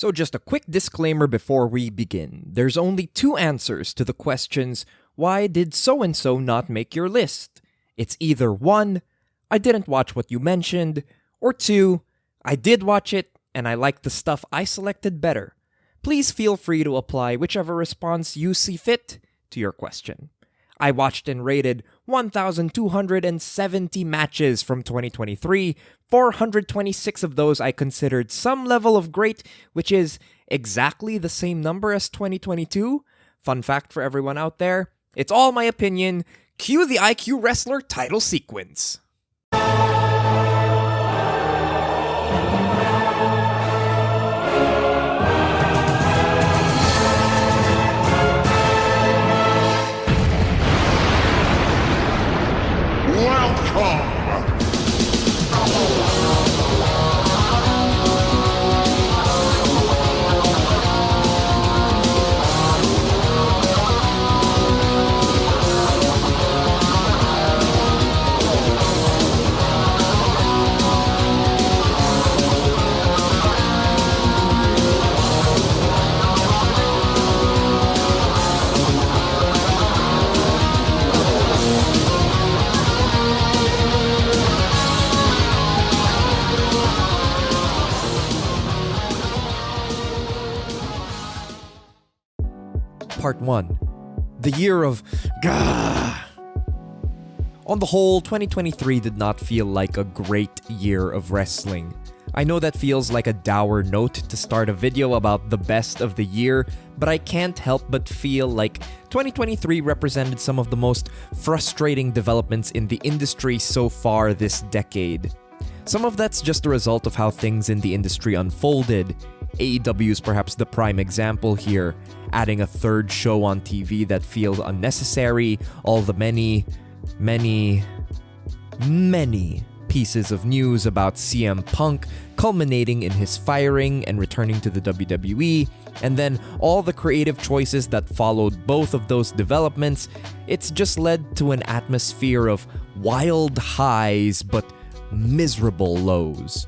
So just a quick disclaimer before we begin. There's only two answers to the questions, why did so-and-so not make your list? It's either 1, I didn't watch what you mentioned, or 2, I did watch it and I like the stuff I selected better. Please feel free to apply whichever response you see fit to your question. I watched and rated 1,270 matches from 2023. 426 of those I considered some level of great, which is exactly the same number as 2022. Fun fact for everyone out there, it's all my opinion. Cue the IQWrestler title sequence. Welcome! Part 1. The Year of GAHHHHHH. On the whole, 2023 did not feel like a great year of wrestling. I know that feels like a dour note to start a video about the best of the year, but I can't help but feel like 2023 represented some of the most frustrating developments in the industry so far this decade. Some of that's just a result of how things in the industry unfolded. AEW is perhaps the prime example here, adding a third show on TV that feels unnecessary, all the many pieces of news about CM Punk culminating in his firing and returning to the WWE, and then all the creative choices that followed both of those developments. It's just led to an atmosphere of wild highs but miserable lows.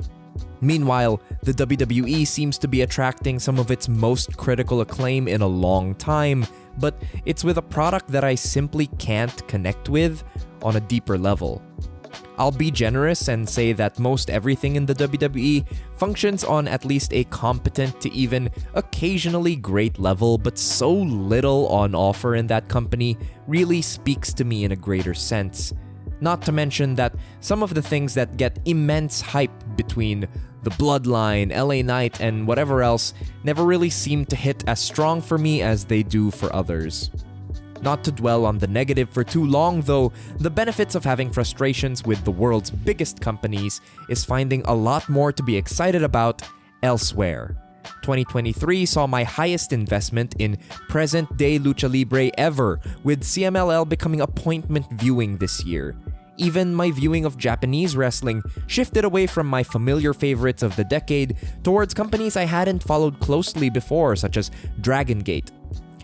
Meanwhile, the WWE seems to be attracting some of its most critical acclaim in a long time, but it's with a product that I simply can't connect with on a deeper level. I'll be generous and say that most everything in the WWE functions on at least a competent to even occasionally great level, but so little on offer in that company really speaks to me in a greater sense. Not to mention that some of the things that get immense hype between the Bloodline, LA Knight, and whatever else never really seem to hit as strong for me as they do for others. Not to dwell on the negative for too long though, the benefits of having frustrations with the world's biggest companies is finding a lot more to be excited about elsewhere. 2023 saw my highest investment in present-day Lucha Libre ever, with CMLL becoming appointment viewing this year. Even my viewing of Japanese wrestling shifted away from my familiar favorites of the decade towards companies I hadn't followed closely before, such as Dragon Gate.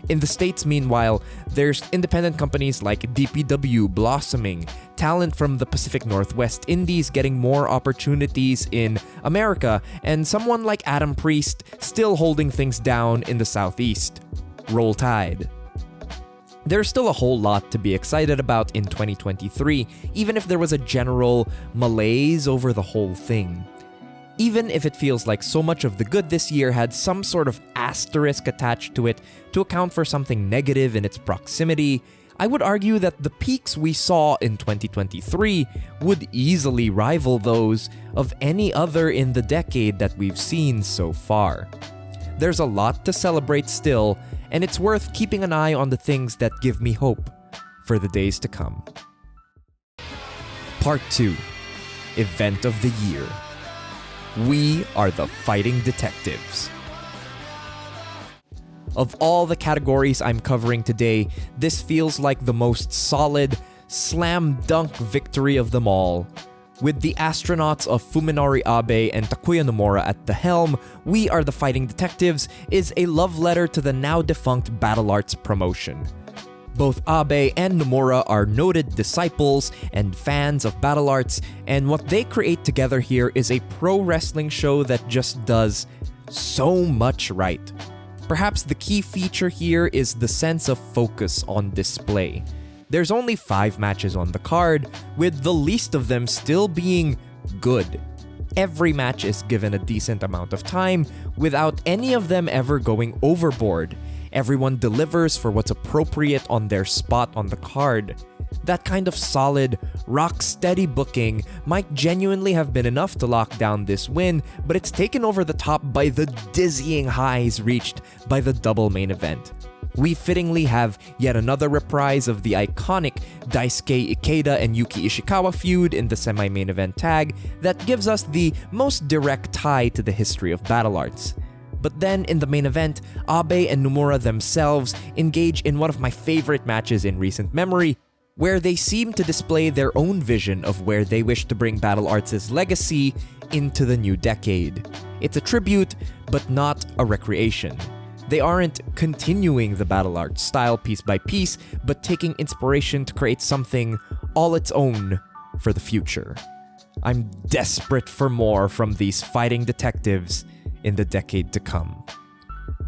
In the States, meanwhile, there's independent companies like DPW blossoming, talent from the Pacific Northwest Indies getting more opportunities in America, and someone like Adam Priest still holding things down in the Southeast. Roll Tide. There's still a whole lot to be excited about in 2023, even if there was a general malaise over the whole thing. Even if it feels like so much of the good this year had some sort of asterisk attached to it to account for something negative in its proximity, I would argue that the peaks we saw in 2023 would easily rival those of any other in the decade that we've seen so far. There's a lot to celebrate still, and it's worth keeping an eye on the things that give me hope for the days to come. Part 2. Event of the Year. We are the Fighting Detectives. Of all the categories I'm covering today, this feels like the most solid, slam dunk victory of them all. With the astronauts of Fuminori Abe and Takuya Nomura at the helm, We Are the Fighting Detectives is a love letter to the now defunct Battle Arts promotion. Both Abe and Nomura are noted disciples and fans of Battle Arts, and what they create together here is a pro wrestling show that just does so much right. Perhaps the key feature here is the sense of focus on display. There's only 5 matches on the card, with the least of them still being good. Every match is given a decent amount of time, without any of them ever going overboard. Everyone delivers for what's appropriate on their spot on the card. That kind of solid, rock-steady booking might genuinely have been enough to lock down this win, but it's taken over the top by the dizzying highs reached by the double main event. We fittingly have yet another reprise of the iconic Daisuke Ikeda and Yuki Ishikawa feud in the semi-main event tag that gives us the most direct tie to the history of battle arts. But then in the main event, Abe and Nomura themselves engage in one of my favorite matches in recent memory, where they seem to display their own vision of where they wish to bring battle arts' legacy into the new decade. It's a tribute, but not a recreation. They aren't continuing the battle arts style piece by piece, but taking inspiration to create something all its own for the future. I'm desperate for more from these fighting detectives in the decade to come.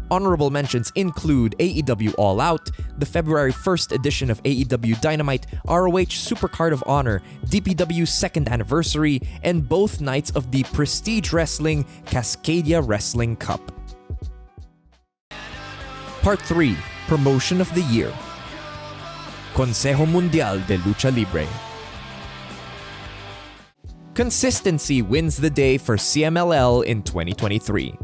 Honorable mentions include AEW All Out, the February 1st edition of AEW Dynamite, ROH Supercard of Honor, DPW's 2nd anniversary, and both nights of the Prestige Wrestling Cascadia Wrestling Cup. Part 3, Promotion of the Year. Consejo Mundial de Lucha Libre. Consistency wins the day for CMLL in 2023.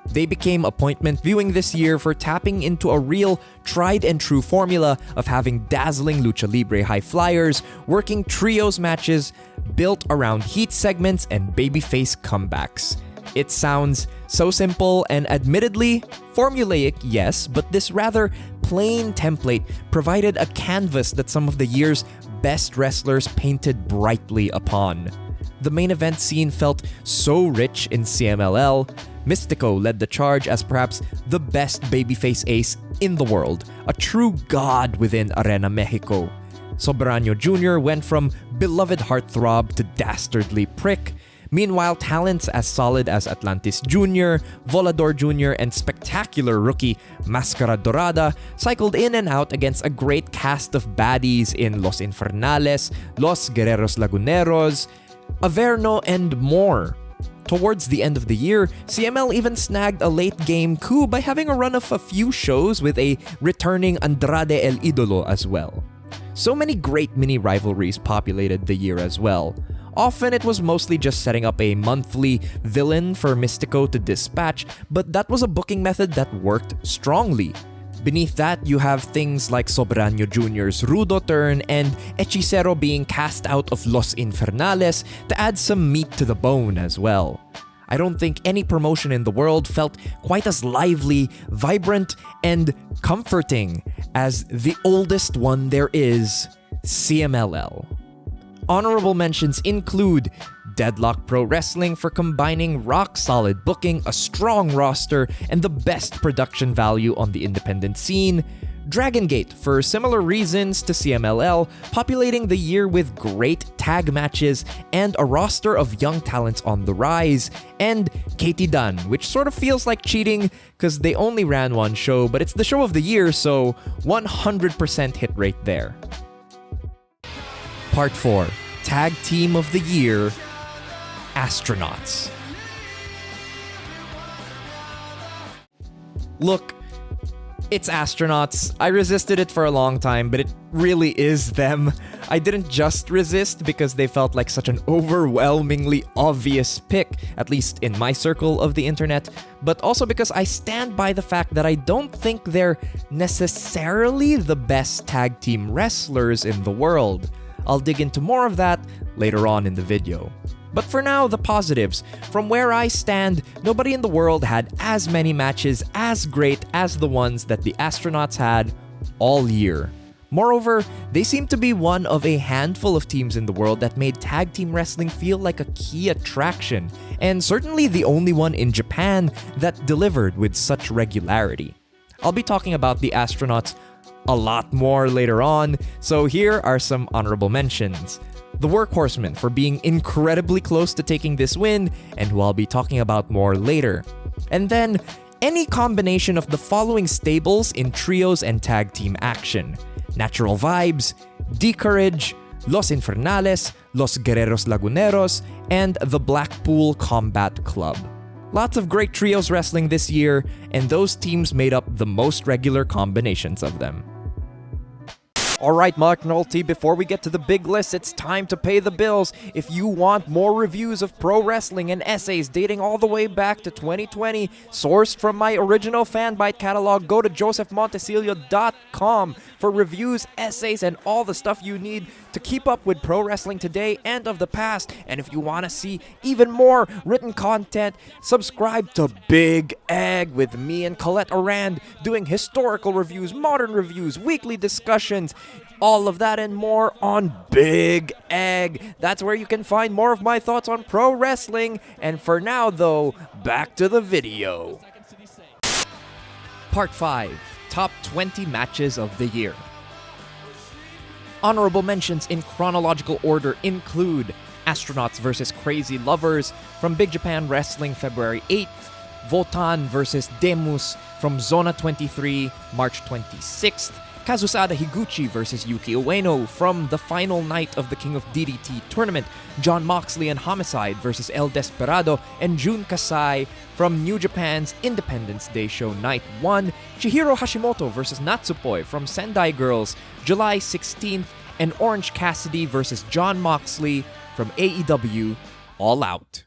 They became appointment viewing this year for tapping into a real, tried-and-true formula of having dazzling Lucha Libre high flyers, working trios matches built around heat segments and babyface comebacks. It sounds so simple and admittedly formulaic, yes, but this rather plain template provided a canvas that some of the year's best wrestlers painted brightly upon. The main event scene felt so rich in CMLL. Mystico led the charge as perhaps the best babyface ace in the world, a true god within Arena Mexico. Soberano Jr. went from beloved heartthrob to dastardly prick. Meanwhile, talents as solid as Atlantis Jr., Volador Jr., and spectacular rookie Mascara Dorada cycled in and out against a great cast of baddies in Los Infernales, Los Guerreros Laguneros, Averno, and more. Towards the end of the year, CML even snagged a late-game coup by having a run of a few shows with a returning Andrade El Idolo as well. So many great mini-rivalries populated the year as well. Often it was mostly just setting up a monthly villain for Mystico to dispatch, but that was a booking method that worked strongly. Beneath that, you have things like Soberano Jr.'s Rudo turn and Hechicero being cast out of Los Infernales to add some meat to the bone as well. I don't think any promotion in the world felt quite as lively, vibrant, and comforting as the oldest one there is, CMLL. Honorable mentions include Deadlock Pro Wrestling for combining rock-solid booking, a strong roster, and the best production value on the independent scene. Dragon Gate for similar reasons to CMLL, populating the year with great tag matches and a roster of young talents on the rise. And Katie Dunn, which sort of feels like cheating because they only ran one show, but it's the show of the year, so 100% hit rate there. Part 4, Tag Team of the Year, Astronauts. Look, it's Astronauts. I resisted it for a long time, but it really is them. I didn't just resist because they felt like such an overwhelmingly obvious pick, at least in my circle of the internet, but also because I stand by the fact that I don't think they're necessarily the best tag team wrestlers in the world. I'll dig into more of that later on in the video. But for now, the positives. From where I stand, nobody in the world had as many matches as great as the ones that the Astronauts had all year. Moreover, they seem to be one of a handful of teams in the world that made tag team wrestling feel like a key attraction, and certainly the only one in Japan that delivered with such regularity. I'll be talking about the Astronauts a lot more later on, so here are some honorable mentions. The Workhorsemen for being incredibly close to taking this win, and who I'll be talking about more later. And then, any combination of the following stables in trios and tag team action: Natural Vibes, D-Courage, Los Infernales, Los Guerreros Laguneros, and the Blackpool Combat Club. Lots of great trios wrestling this year, and those teams made up the most regular combinations of them. Alright, McNulty, before we get to the big list, it's time to pay the bills. If you want more reviews of pro wrestling and essays dating all the way back to 2020, sourced from my original fanbite catalog, go to josephmontecillo.com for reviews, essays, and all the stuff you need to keep up with pro wrestling today and of the past. And if you want to see even more written content, subscribe to Big Egg with me and Colette Arand doing historical reviews, modern reviews, weekly discussions, all of that and more on Big Egg. That's where you can find more of my thoughts on pro wrestling. And for now, though, back to the video. Part 5. Top 20 Matches of the Year. Honorable mentions in chronological order include Astronauts vs. Crazy Lovers from Big Japan Wrestling February 8th, Wotan vs. Demus from Zona 23 March 26th, Kazusada Higuchi vs. Yuki Ueno from the final night of the King of DDT tournament, Jon Moxley and Homicide vs. El Desperado and Jun Kasai from New Japan's Independence Day show night 1, Chihiro Hashimoto vs. Natsupoi from Sendai Girls July 16th, and Orange Cassidy vs. Jon Moxley from AEW All Out.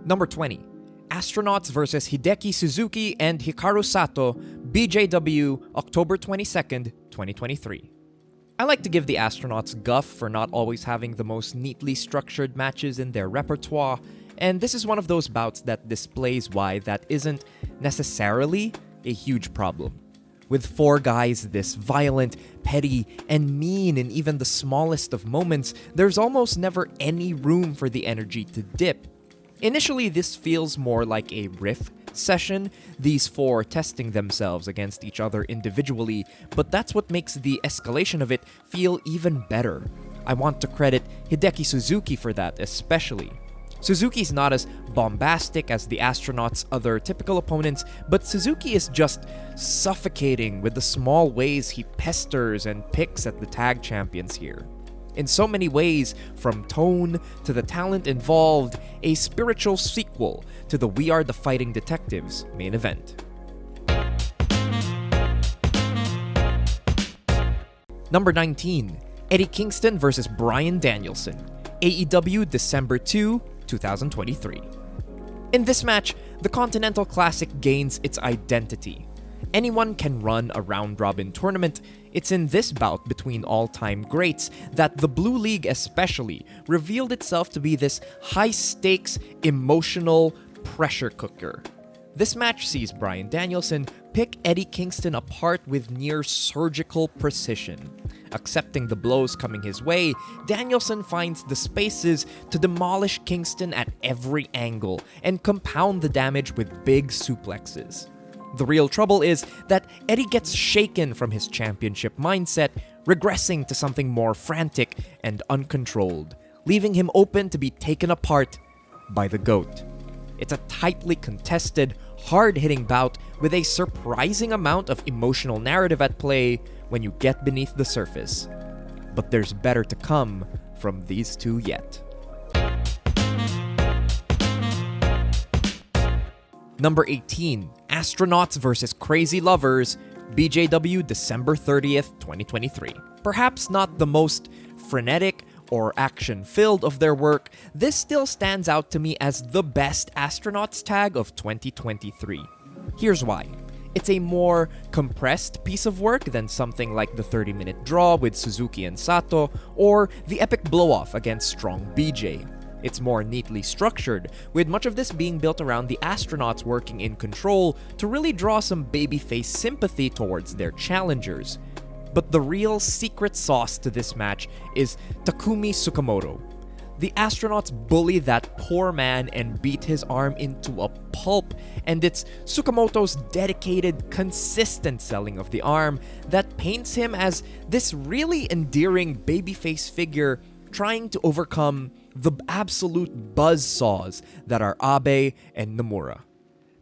Number 20. Astronauts vs. Hideki Suzuki and Hikaru Sato, BJW, October 22nd, 2023. I like to give the Astronauts guff for not always having the most neatly structured matches in their repertoire, and this is one of those bouts that displays why that isn't necessarily a huge problem. With four guys this violent, petty, and mean in even the smallest of moments, there's almost never any room for the energy to dip. Initially, this feels more like a riff session, these four testing themselves against each other individually, but that's what makes the escalation of it feel even better. I want to credit Hideki Suzuki for that especially. Suzuki's not as bombastic as the Astronauts' other typical opponents, but Suzuki is just suffocating with the small ways he pesters and picks at the tag champions here. In so many ways, from tone to the talent involved, a spiritual sequel to the We Are the Fighting Detectives main event. Number 19. Eddie Kingston vs. Bryan Danielson, AEW December 2, 2023. In this match, the Continental Classic gains its identity. Anyone can run a round-robin tournament. It's in this bout between all-time greats that the Blue League especially revealed itself to be this high-stakes, emotional pressure cooker. This match sees Bryan Danielson pick Eddie Kingston apart with near surgical precision. Accepting the blows coming his way, Danielson finds the spaces to demolish Kingston at every angle and compound the damage with big suplexes. The real trouble is that Eddie gets shaken from his championship mindset, regressing to something more frantic and uncontrolled, leaving him open to be taken apart by the GOAT. It's a tightly contested, hard-hitting bout with a surprising amount of emotional narrative at play when you get beneath the surface. But there's better to come from these two yet. Number 18. Astronauts vs. Crazy Lovers, BJW December 30th, 2023. Perhaps not the most frenetic or action-filled of their work, this still stands out to me as the best Astronauts tag of 2023. Here's why. It's a more compressed piece of work than something like the 30-minute draw with Suzuki and Sato, or the epic blow-off against Strong BJ. It's more neatly structured, with much of this being built around the Astronauts working in control to really draw some babyface sympathy towards their challengers. But the real secret sauce to this match is Takumi Tsukamoto. The Astronauts bully that poor man and beat his arm into a pulp, and it's Tsukamoto's dedicated, consistent selling of the arm that paints him as this really endearing babyface figure trying to overcome the absolute buzzsaws that are Abe and Nomura.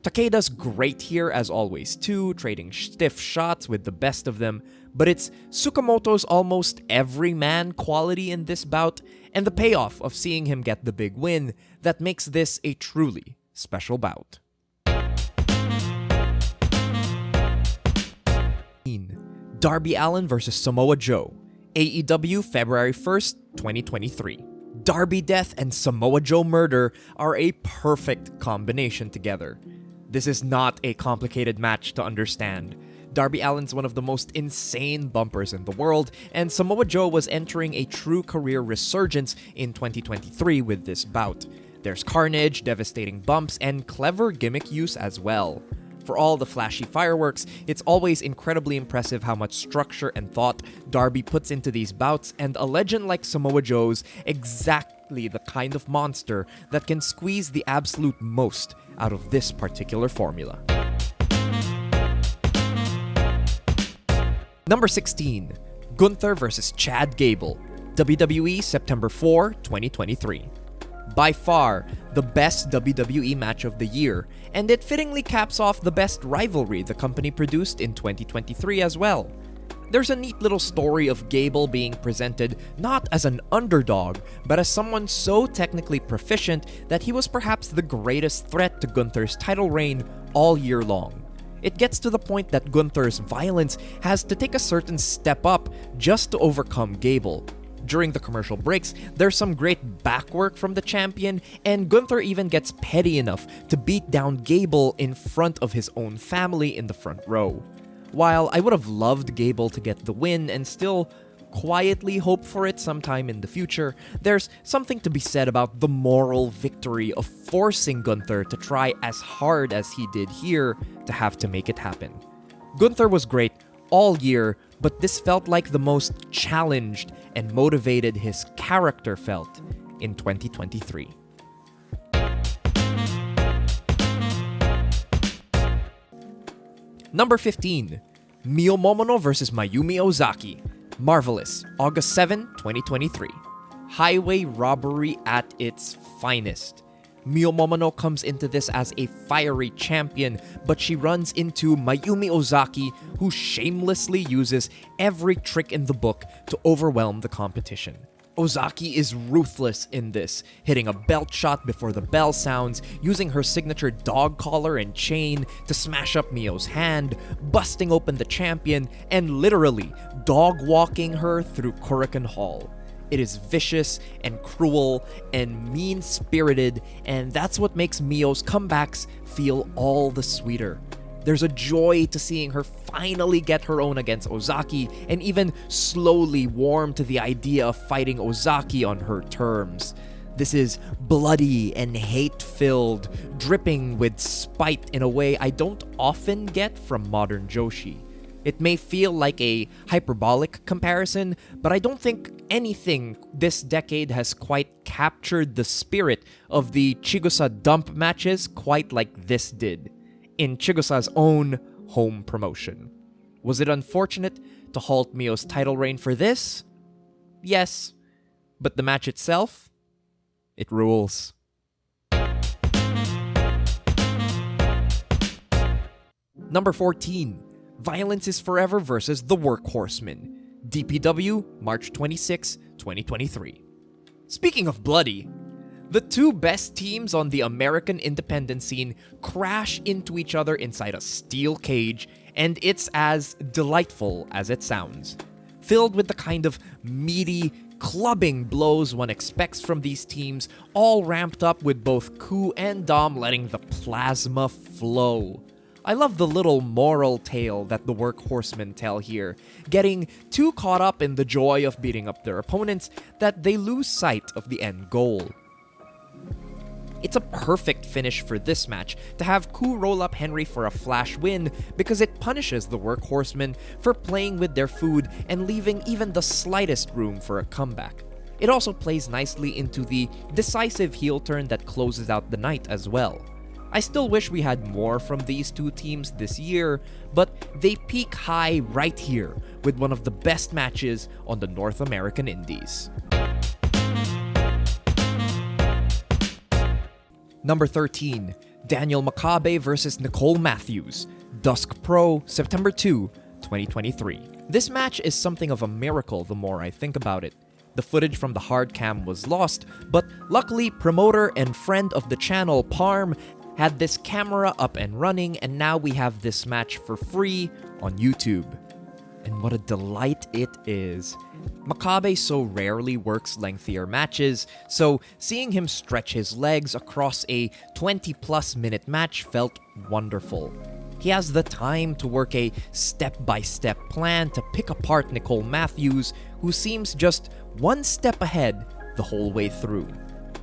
Takeda's great here as always too, trading stiff shots with the best of them, but it's Tsukamoto's almost everyman quality in this bout, and the payoff of seeing him get the big win that makes this a truly special bout. Darby Allin vs Samoa Joe, AEW February 1st, 2023. Darby death and Samoa Joe murder are a perfect combination together. This is not a complicated match to understand. Darby Allin's one of the most insane bumpers in the world, and Samoa Joe was entering a true career resurgence in 2023 with this bout. There's carnage, devastating bumps, and clever gimmick use as well. For all the flashy fireworks, it's always incredibly impressive how much structure and thought Darby puts into these bouts, and a legend like Samoa Joe's exactly the kind of monster that can squeeze the absolute most out of this particular formula. Number 16. Gunther vs Chad Gable, WWE September 4, 2023. By far, the best WWE match of the year, and it fittingly caps off the best rivalry the company produced in 2023 as well. There's a neat little story of Gable being presented not as an underdog, but as someone so technically proficient that he was perhaps the greatest threat to Gunther's title reign all year long. It gets to the point that Gunther's violence has to take a certain step up just to overcome Gable. During the commercial breaks, there's some great backwork from the champion, and Gunther even gets petty enough to beat down Gable in front of his own family in the front row. While I would have loved Gable to get the win and still quietly hope for it sometime in the future, there's something to be said about the moral victory of forcing Gunther to try as hard as he did here to have to make it happen. Gunther was great all year, but this felt like the most challenged and motivated his character felt in 2023. Number 15. Mio Momono vs Mayumi Ozaki, Marvelous, August 7, 2023. Highway robbery at its finest. Mio Momono comes into this as a fiery champion, but she runs into Mayumi Ozaki, who shamelessly uses every trick in the book to overwhelm the competition. Ozaki is ruthless in this, hitting a belt shot before the bell sounds, using her signature dog collar and chain to smash up Mio's hand, busting open the champion, and literally dog-walking her through Korakuen Hall. It is vicious and cruel and mean-spirited, and that's what makes Mio's comebacks feel all the sweeter. There's a joy to seeing her finally get her own against Ozaki and even slowly warm to the idea of fighting Ozaki on her terms. This is bloody and hate-filled, dripping with spite in a way I don't often get from modern Joshi. It may feel like a hyperbolic comparison, but I don't think anything this decade has quite captured the spirit of the Chigusa dump matches quite like this did, in Chigusa's own home promotion. Was it unfortunate to halt Mio's title reign for this? Yes, but the match itself? It rules. Number 14. Violence is Forever vs. The Workhorsemen, DPW, March 26, 2023. Speaking of bloody, the two best teams on the American independent scene crash into each other inside a steel cage, and it's as delightful as it sounds. Filled with the kind of meaty, clubbing blows one expects from these teams, all ramped up with both Ku and Dom letting the plasma flow. I love the little moral tale that the Workhorsemen tell here, getting too caught up in the joy of beating up their opponents that they lose sight of the end goal. It's a perfect finish for this match to have Ku roll up Henry for a flash win because it punishes the Workhorsemen for playing with their food and leaving even the slightest room for a comeback. It also plays nicely into the decisive heel turn that closes out the night as well. I still wish we had more from these two teams this year, but they peak high right here with one of the best matches on the North American Indies. Number 13, Daniel Makabe vs. Nicole Matthews, Dusk Pro, September 2, 2023. This match is something of a miracle the more I think about it. The footage from the hard cam was lost, but luckily promoter and friend of the channel, Parm, had this camera up and running, and now we have this match for free on YouTube. And what a delight it is. Makabe so rarely works lengthier matches, so seeing him stretch his legs across a 20-plus minute match felt wonderful. He has the time to work a step-by-step plan to pick apart Nicole Matthews, who seems just one step ahead the whole way through.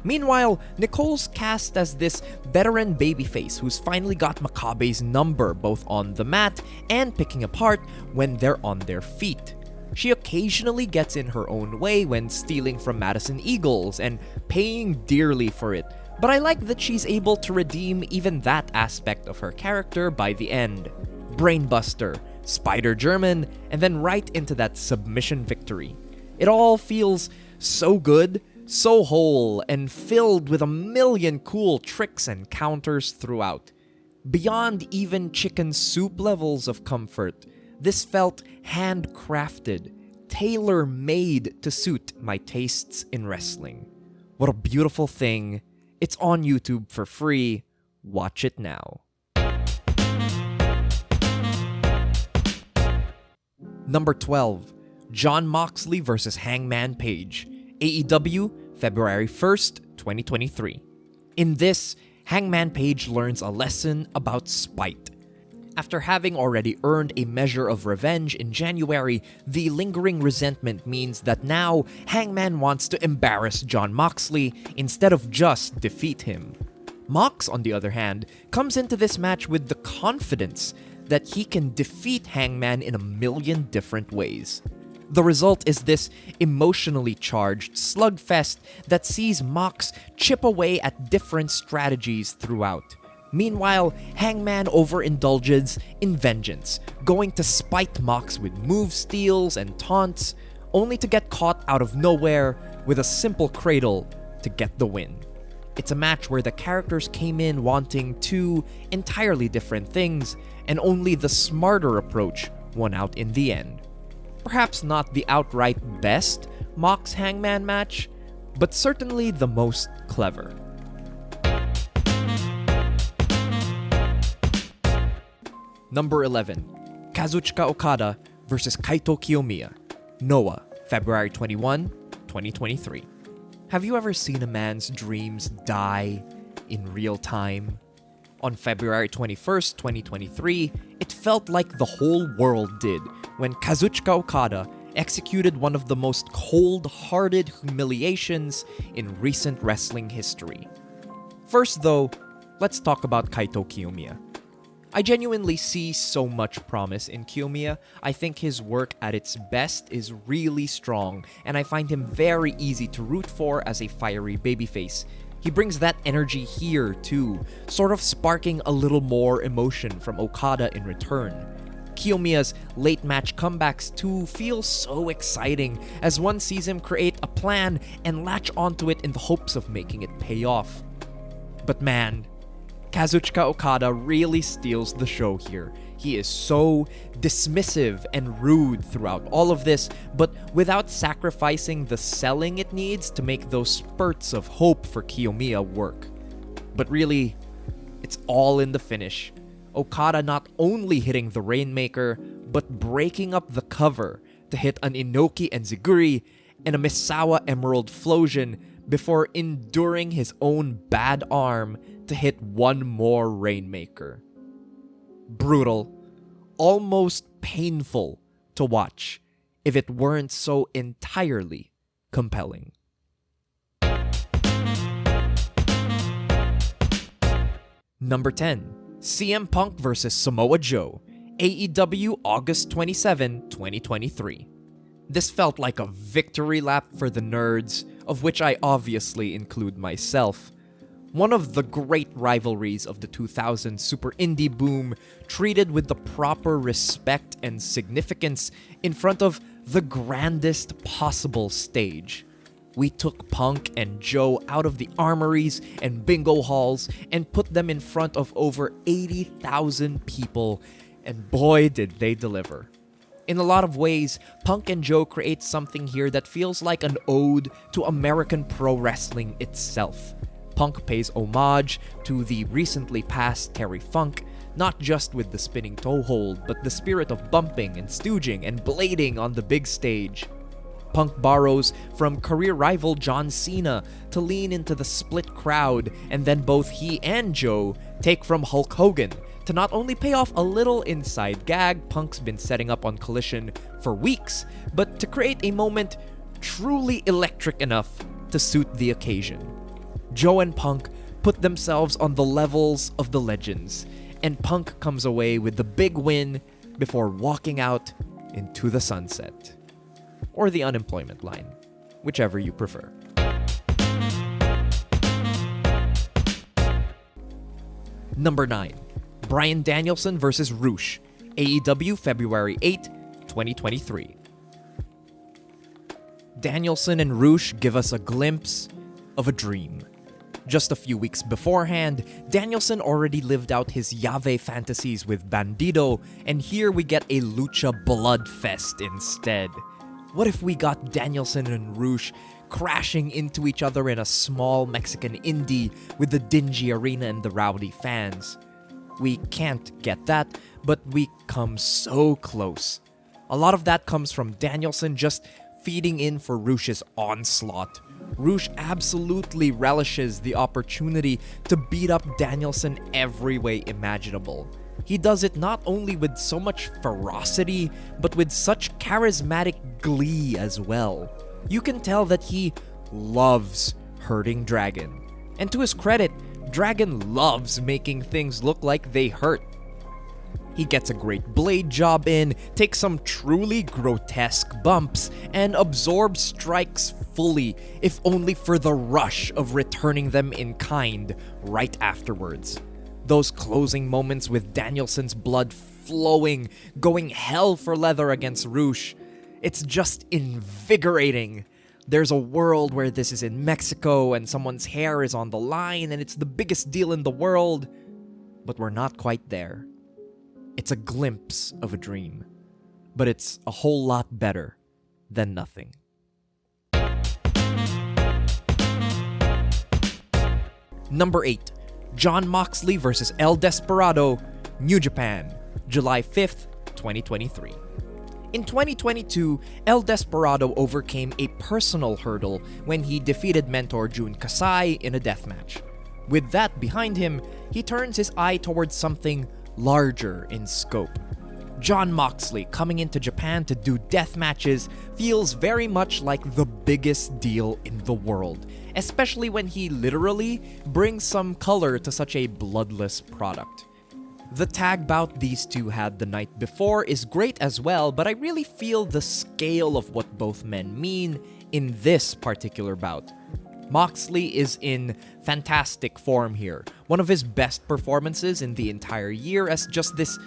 Meanwhile, Nicole's cast as this veteran babyface who's finally got Makabe's number both on the mat and picking apart when they're on their feet. She occasionally gets in her own way when stealing from Madison Eagles and paying dearly for it, but I like that she's able to redeem even that aspect of her character by the end. Brainbuster, Spider German, and then right into that submission victory. It all feels so good, so whole, and filled with a million cool tricks and counters throughout. Beyond even chicken soup levels of comfort, this felt handcrafted, tailor-made to suit my tastes in wrestling. What a beautiful thing. It's on YouTube for free. Watch it now. Number 12, Jon Moxley vs. Hangman Page, AEW, February 1st, 2023. In this, Hangman Page learns a lesson about spite. After having already earned a measure of revenge in January, the lingering resentment means that now Hangman wants to embarrass Jon Moxley instead of just defeat him. Mox, on the other hand, comes into this match with the confidence that he can defeat Hangman in a million different ways. The result is this emotionally charged slugfest that sees Mox chip away at different strategies throughout. Meanwhile, Hangman overindulges in vengeance, going to spite Mox with move steals and taunts, only to get caught out of nowhere with a simple cradle to get the win. It's a match where the characters came in wanting two entirely different things, and only the smarter approach won out in the end. Perhaps not the outright best Mox Hangman match, but certainly the most clever. Number 11, Kazuchika Okada vs. Kaito Kiyomiya, Noah, February 21, 2023. Have you ever seen a man's dreams die in real time? On February 21st, 2023, it felt like the whole world did when Kazuchika Okada executed one of the most cold-hearted humiliations in recent wrestling history. First though, let's talk about Kaito Kiyomiya. I genuinely see so much promise in Kiyomiya. I think his work at its best is really strong, and I find him very easy to root for as a fiery babyface. He brings that energy here too, sort of sparking a little more emotion from Okada in return. Kiyomiya's late match comebacks too feel so exciting as one sees him create a plan and latch onto it in the hopes of making it pay off. But man, Kazuchika Okada really steals the show here. He is so dismissive and rude throughout all of this, but without sacrificing the selling it needs to make those spurts of hope for Kiyomiya work. But really, it's all in the finish. Okada not only hitting the Rainmaker, but breaking up the cover to hit an Inoki Enziguri and a Misawa Emerald Flosion before enduring his own bad arm to hit one more Rainmaker. Brutal, almost painful to watch if it weren't so entirely compelling. Number 10, CM Punk vs. Samoa Joe, AEW August 27, 2023. This felt like a victory lap for the nerds, of which I obviously include myself. One of the great rivalries of the 2000s super indie boom, treated with the proper respect and significance in front of the grandest possible stage. We took Punk and Joe out of the armories and bingo halls and put them in front of over 80,000 people, and boy did they deliver. In a lot of ways, Punk and Joe create something here that feels like an ode to American pro wrestling itself. Punk pays homage to the recently passed Terry Funk, not just with the spinning toe hold, but the spirit of bumping and stooging and blading on the big stage. Punk borrows from career rival John Cena to lean into the split crowd, and then both he and Joe take from Hulk Hogan to not only pay off a little inside gag Punk's been setting up on Collision for weeks, but to create a moment truly electric enough to suit the occasion. Joe and Punk put themselves on the levels of the legends, and Punk comes away with the big win before walking out into the sunset. Or the unemployment line, whichever you prefer. Number 9. Bryan Danielson vs. Rush, AEW February 8, 2023. Danielson and Rush give us a glimpse of a dream. Just a few weeks beforehand, Danielson already lived out his Yave fantasies with Bandido, and here we get a lucha bloodfest instead. What if we got Danielson and Rush crashing into each other in a small Mexican indie with the dingy arena and the rowdy fans? We can't get that, but we come so close. A lot of that comes from Danielson just feeding in for Rush's onslaught. Rush absolutely relishes the opportunity to beat up Danielson every way imaginable. He does it not only with so much ferocity, but with such charismatic glee as well. You can tell that he loves hurting Dragon. And to his credit, Dragon loves making things look like they hurt. He gets a great blade job in, takes some truly grotesque bumps, and absorbs strikes fully, if only for the rush of returning them in kind right afterwards. Those closing moments with Danielson's blood flowing, going hell for leather against Rush, it's just invigorating. There's a world where this is in Mexico and someone's hair is on the line and it's the biggest deal in the world, but we're not quite there. It's a glimpse of a dream, but it's a whole lot better than nothing. Number 8. Jon Moxley vs. El Desperado, New Japan, July 5th, 2023. In 2022, El Desperado overcame a personal hurdle when he defeated mentor Jun Kasai in a deathmatch. With that behind him, he turns his eye towards something larger in scope. Jon Moxley coming into Japan to do death matches feels very much like the biggest deal in the world, especially when he literally brings some color to such a bloodless product. The tag bout these two had the night before is great as well, but I really feel the scale of what both men mean in this particular bout. Moxley is in fantastic form here, one of his best performances in the entire year as just this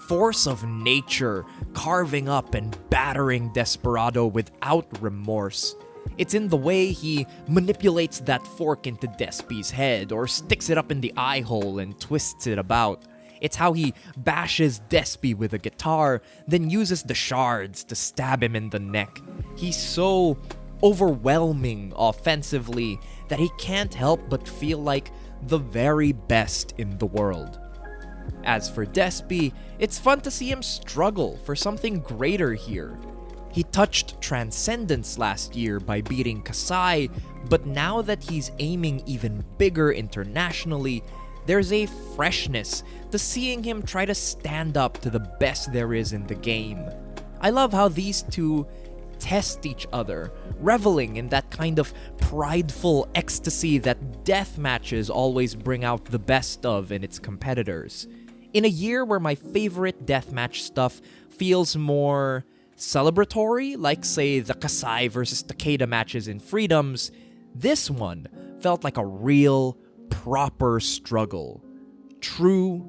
force of nature carving up and battering Desperado without remorse. It's in the way he manipulates that fork into Despi's head or sticks it up in the eye hole and twists it about. It's how he bashes Despi with a guitar, then uses the shards to stab him in the neck. He's so overwhelming offensively that he can't help but feel like the very best in the world. As for Despi, it's fun to see him struggle for something greater here. He touched transcendence last year by beating Kasai, but now that he's aiming even bigger internationally, there's a freshness to seeing him try to stand up to the best there is in the game. I love how these two test each other, reveling in that kind of prideful ecstasy that death matches always bring out the best of in its competitors. In a year where my favorite deathmatch stuff feels more celebratory, like say the Kasai versus Takeda matches in Freedoms, this one felt like a real, proper struggle. True,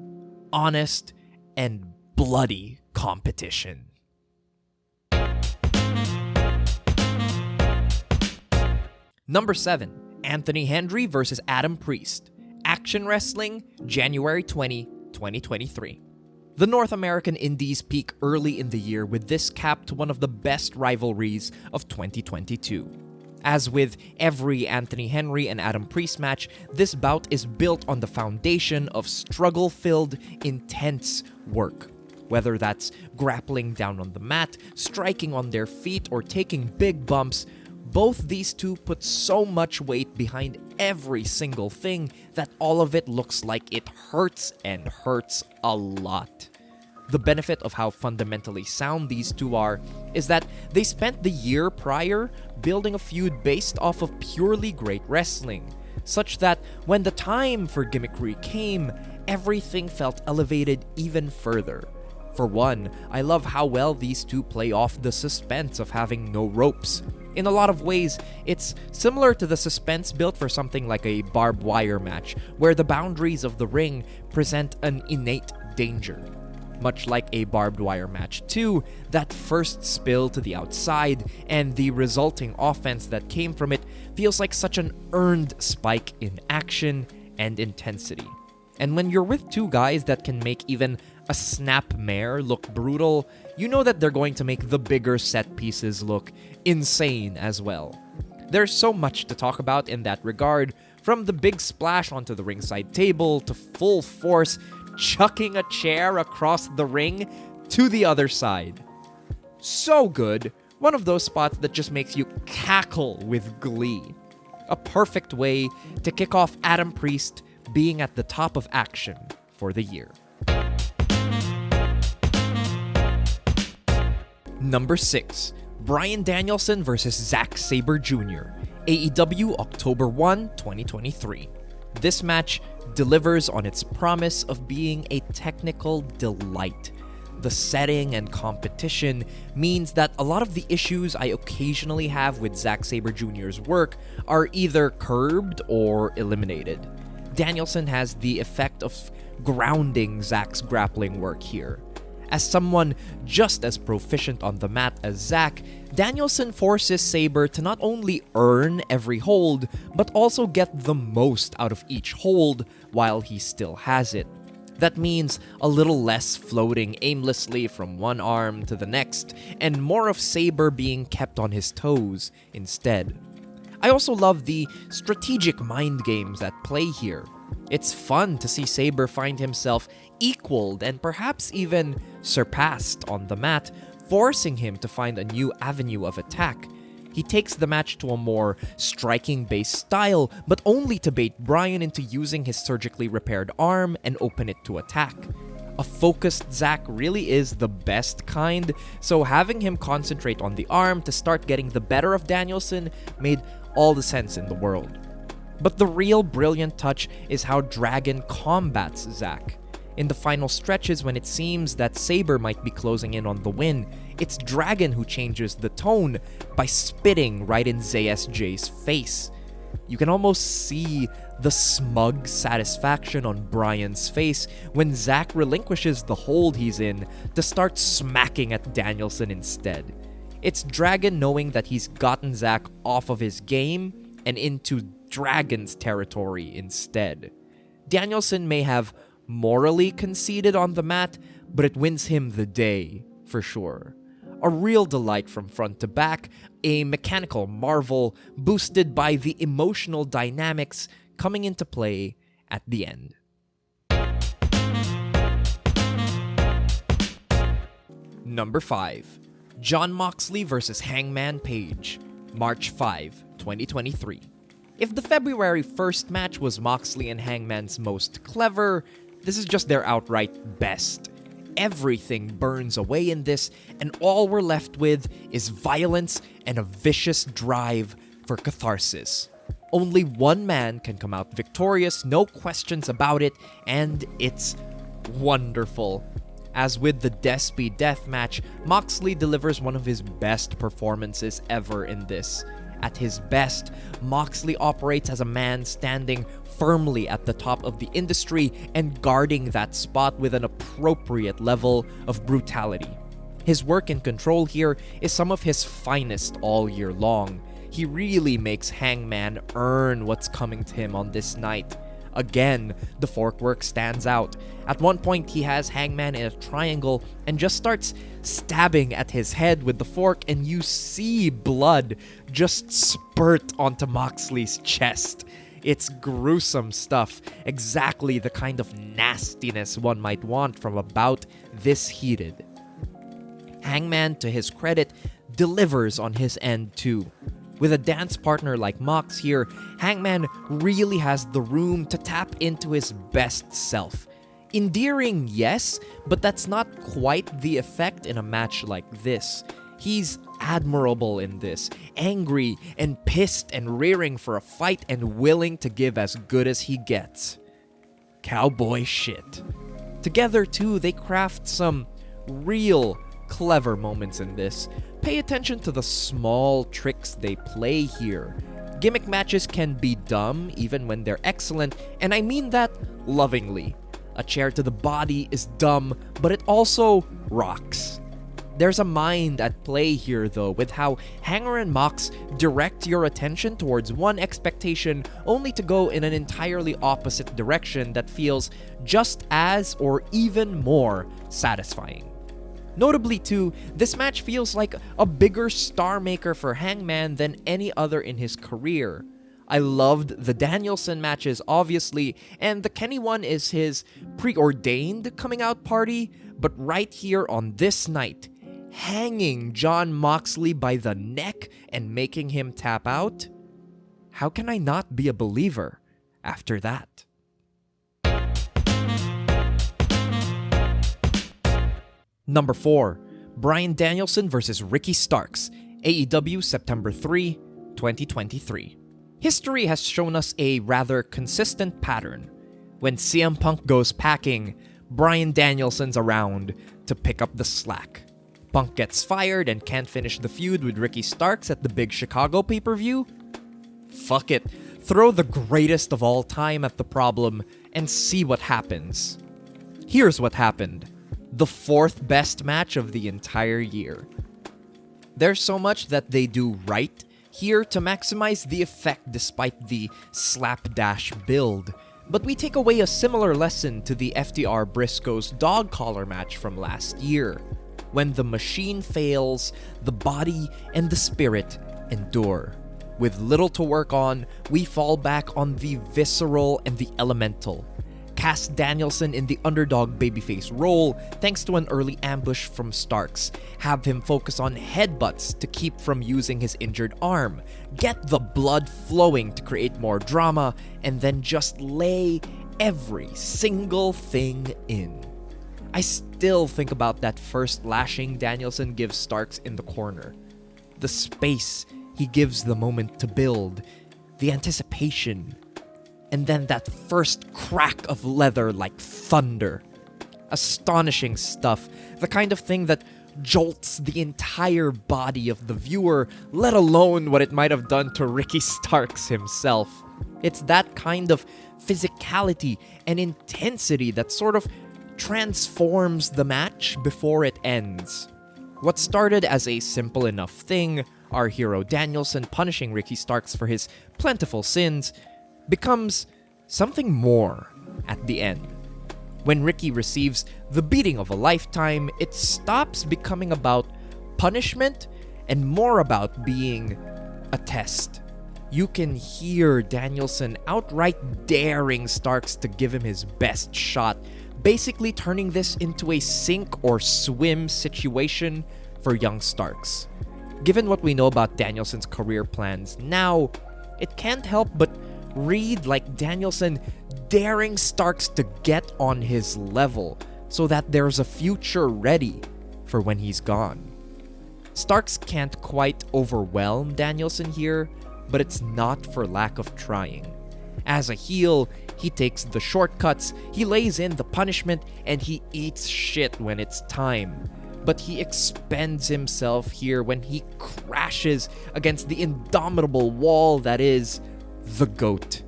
honest, and bloody competition. Number 7. Anthony Henry vs. Adam Priest. Action Wrestling, January 20, 2023. The North American Indies peak early in the year with this capped one of the best rivalries of 2022. As with every Anthony Henry and Adam Priest match, this bout is built on the foundation of struggle-filled, intense work. Whether that's grappling down on the mat, striking on their feet, or taking big bumps, both these two put so much weight behind every single thing that all of it looks like it hurts and hurts a lot. The benefit of how fundamentally sound these two are is that they spent the year prior building a feud based off of purely great wrestling, such that when the time for gimmickry came, everything felt elevated even further. For one, I love how well these two play off the suspense of having no ropes. In a lot of ways, it's similar to the suspense built for something like a barbed wire match, where the boundaries of the ring present an innate danger. Much like a barbed wire match too, that first spill to the outside and the resulting offense that came from it feels like such an earned spike in action and intensity. And when you're with two guys that can make even a snapmare look brutal, you know that they're going to make the bigger set pieces look insane as well. There's so much to talk about in that regard, from the big splash onto the ringside table to full force chucking a chair across the ring to the other side. So good, one of those spots that just makes you cackle with glee. A perfect way to kick off Adam Priest being at the top of action for the year. Number 6. Bryan Danielson vs. Zack Sabre Jr. AEW October 1, 2023. This match delivers on its promise of being a technical delight. The setting and competition means that a lot of the issues I occasionally have with Zack Sabre Jr.'s work are either curbed or eliminated. Danielson has the effect of grounding Zack's grappling work here. As someone just as proficient on the mat as Zack, Danielson forces Sabre to not only earn every hold, but also get the most out of each hold while he still has it. That means a little less floating aimlessly from one arm to the next, and more of Sabre being kept on his toes instead. I also love the strategic mind games at play here. It's fun to see Sabre find himself equaled and perhaps even surpassed on the mat, forcing him to find a new avenue of attack. He takes the match to a more striking-based style, but only to bait Bryan into using his surgically repaired arm and open it to attack. A focused Zack really is the best kind, so having him concentrate on the arm to start getting the better of Danielson made all the sense in the world. But the real brilliant touch is how Dragon combats Zack. In the final stretches when it seems that Sabre might be closing in on the win, it's Dragon who changes the tone by spitting right in ZSJ's face. You can almost see the smug satisfaction on Bryan's face when Zack relinquishes the hold he's in to start smacking at Danielson instead. It's Dragon knowing that he's gotten Zack off of his game and into Dragon's territory instead. Danielson may have morally conceded on the mat, but it wins him the day, for sure. A real delight from front to back, a mechanical marvel boosted by the emotional dynamics coming into play at the end. Number 5. Jon Moxley vs. Hangman Page, March 5, 2023. If the February 1st match was Moxley and Hangman's most clever, this is just their outright best. Everything burns away in this, and all we're left with is violence and a vicious drive for catharsis. Only one man can come out victorious, no questions about it, and it's wonderful. As with the Despy Death match, Moxley delivers one of his best performances ever in this. At his best, Moxley operates as a man standing firmly at the top of the industry and guarding that spot with an appropriate level of brutality. His work and control here is some of his finest all year long. he really makes Hangman earn what's coming to him on this night. Again, the fork work stands out. At one point, he has Hangman in a triangle and just starts stabbing at his head with the fork, and you see blood just spurt onto Moxley's chest. It's gruesome stuff, exactly the kind of nastiness one might want from a bout this heated. Hangman, to his credit, delivers on his end too. With a dance partner like Mox here, Hangman really has the room to tap into his best self. Endearing, yes, but that's not quite the effect in a match like this. He's admirable in this, angry and pissed and rearing for a fight and willing to give as good as he gets. Cowboy shit. Together too, they craft some real clever moments in this. Pay attention to the small tricks they play here. Gimmick matches can be dumb even when they're excellent, and I mean that lovingly. A chair to the body is dumb, but it also rocks. There's a mind at play here though, with how Hanger and Mox direct your attention towards one expectation only to go in an entirely opposite direction that feels just as or even more satisfying. Notably too, this match feels like a bigger star maker for Hangman than any other in his career. I loved the Danielson matches obviously, and the Kenny one is his preordained coming out party, but right here on this night, hanging Jon Moxley by the neck and making him tap out? How can I not be a believer after that? Number 4. Bryan Danielson vs. Ricky Starks, AEW September 3, 2023. History has shown us a rather consistent pattern. When CM Punk goes packing, Bryan Danielson's around to pick up the slack. Punk gets fired and can't finish the feud with Ricky Starks at the big Chicago pay-per-view? Fuck it, throw the greatest of all time at the problem and see what happens. Here's what happened. The 4th best match of the entire year. There's so much that they do right here to maximize the effect despite the slapdash build, but we take away a similar lesson to the FTR Briscoes dog collar match from last year. When the machine fails, the body and the spirit endure. With little to work on, we fall back on the visceral and the elemental. Cast Danielson in the underdog babyface role thanks to an early ambush from Starks. Have him focus on headbutts to keep from using his injured arm. Get the blood flowing to create more drama, and then just lay every single thing in. I still think about that first lashing Danielson gives Starks in the corner. The space he gives the moment to build, the anticipation, and then that first crack of leather like thunder. Astonishing stuff, the kind of thing that jolts the entire body of the viewer, let alone what it might have done to Ricky Starks himself. It's that kind of physicality and intensity that sort of transforms the match before it ends. What started as a simple enough thing, our hero Danielson punishing Ricky Starks for his plentiful sins, becomes something more at the end. When Ricky receives the beating of a lifetime, it stops becoming about punishment and more about being a test. You can hear Danielson outright daring Starks to give him his best shot, basically turning this into a sink or swim situation for young Starks. Given what we know about Danielson's career plans now, it can't help but read like Danielson daring Starks to get on his level so that there's a future ready for when he's gone. Starks can't quite overwhelm Danielson here, but it's not for lack of trying. As a heel, he takes the shortcuts, he lays in the punishment, and he eats shit when it's time. But he expends himself here when he crashes against the indomitable wall that is the GOAT.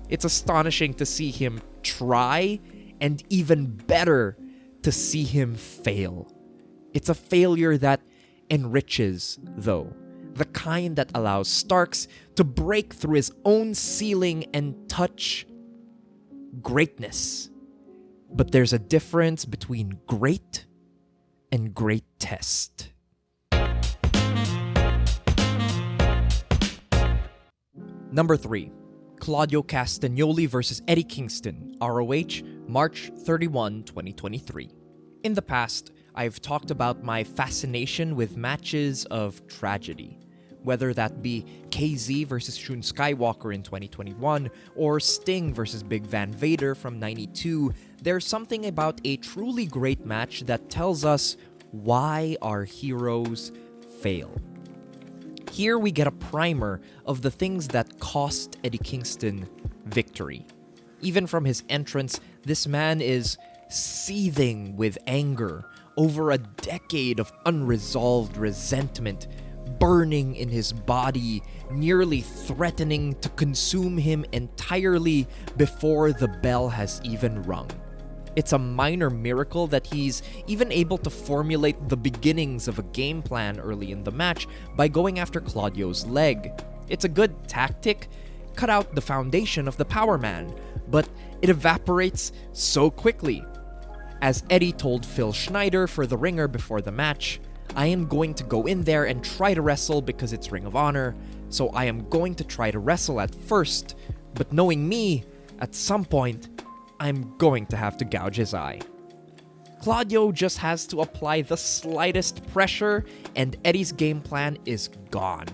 It's astonishing to see him try, and even better to see him fail. It's a failure that enriches, though. The kind that allows Starks to break through his own ceiling and touch greatness. But there's a difference between great and greatest. Number 3. Claudio Castagnoli versus Eddie Kingston, ROH, March 31, 2023. In the past, I've talked about my fascination with matches of tragedy. Whether that be KZ versus Shun Skywalker in 2021 or Sting versus Big Van Vader from 92, there's something about a truly great match that tells us why our heroes fail. Here we get a primer of the things that cost Eddie Kingston victory. Even from his entrance, this man is seething with anger over a decade of unresolved resentment burning in his body, nearly threatening to consume him entirely before the bell has even rung. It's a minor miracle that he's even able to formulate the beginnings of a game plan early in the match by going after Claudio's leg. It's a good tactic, cut out the foundation of the Power Man, but it evaporates so quickly. As Eddie told Phil Schneider for The Ringer before the match, I am going to go in there and try to wrestle because it's Ring of Honor, so I am going to try to wrestle at first, but knowing me, at some point, I'm going to have to gouge his eye. Claudio just has to apply the slightest pressure, and Eddie's game plan is gone.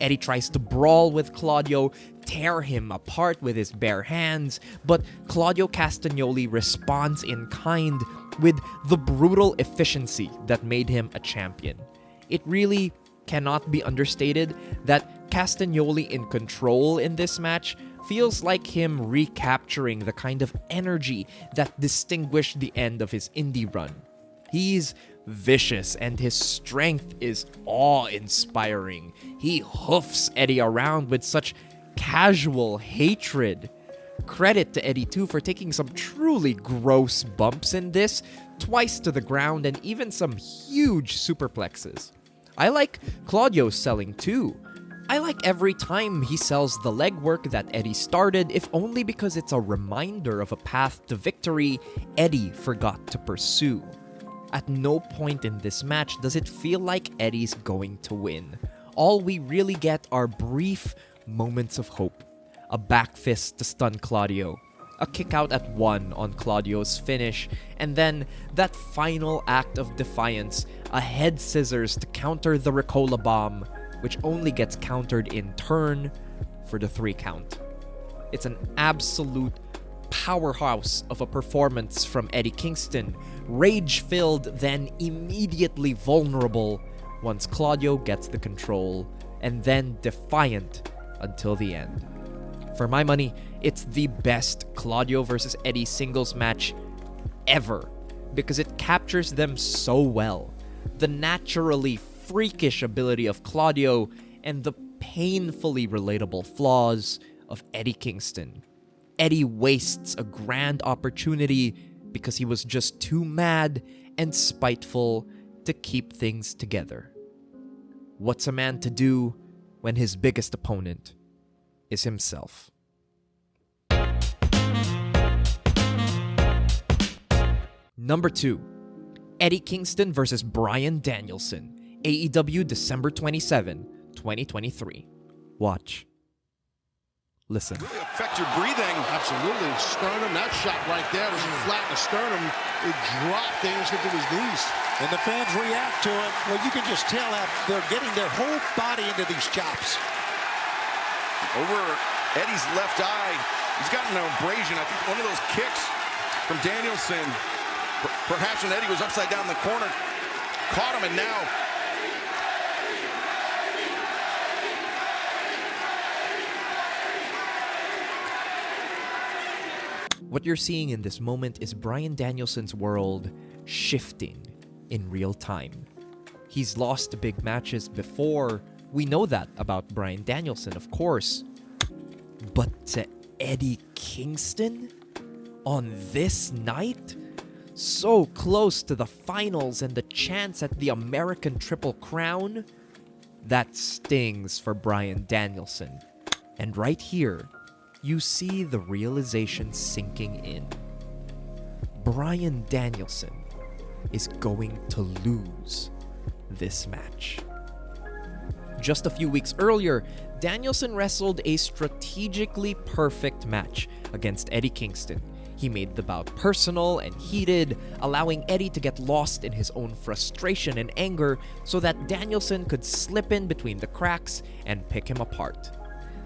Eddie tries to brawl with Claudio, tear him apart with his bare hands, but Claudio Castagnoli responds in kind with the brutal efficiency that made him a champion. It really cannot be understated that Castagnoli in control in this match feels like him recapturing the kind of energy that distinguished the end of his indie run. He's vicious and his strength is awe-inspiring. He hoofs Eddie around with such casual hatred. Credit to Eddie too for taking some truly gross bumps in this, twice to the ground and even some huge superplexes. I like Claudio's selling too. I like every time he sells the legwork that Eddie started, if only because it's a reminder of a path to victory Eddie forgot to pursue. At no point in this match does it feel like Eddie's going to win. All we really get are brief moments of hope. A back fist to stun Claudio, a kick out at 1 on Claudio's finish, and then that final act of defiance, a head scissors to counter the Ricola bomb, which only gets countered in turn for the 3 count. It's an absolute powerhouse of a performance from Eddie Kingston, rage-filled then immediately vulnerable once Claudio gets the control, and then defiant until the end. For my money, it's the best Claudio versus Eddie singles match ever because it captures them so well. The naturally freakish ability of Claudio and the painfully relatable flaws of Eddie Kingston. Eddie wastes a grand opportunity because he was just too mad and spiteful to keep things together. What's a man to do when his biggest opponent is himself? Number 2. Eddie Kingston versus Bryan Danielson, AEW December 27, 2023. Watch. Listen. Really affect your breathing. Absolutely. Sternum, that shot right there was flat in the sternum. It dropped Danielson to his knees. And the fans react to it. Well, you can just tell that they're getting their whole body into these chops. Over Eddie's left eye, he's got an abrasion. I think one of those kicks from Danielson, perhaps when Eddie was upside down in the corner, caught him, and now what you're seeing in this moment is Bryan Danielson's world shifting in real time. He's lost big matches before. We know that about Bryan Danielson, of course. But to Eddie Kingston? On this night? So close to the finals and the chance at the American Triple Crown? That stings for Bryan Danielson. And right here, you see the realization sinking in. Bryan Danielson is going to lose this match. Just a few weeks earlier, Danielson wrestled a strategically perfect match against Eddie Kingston. He made the bout personal and heated, allowing Eddie to get lost in his own frustration and anger so that Danielson could slip in between the cracks and pick him apart.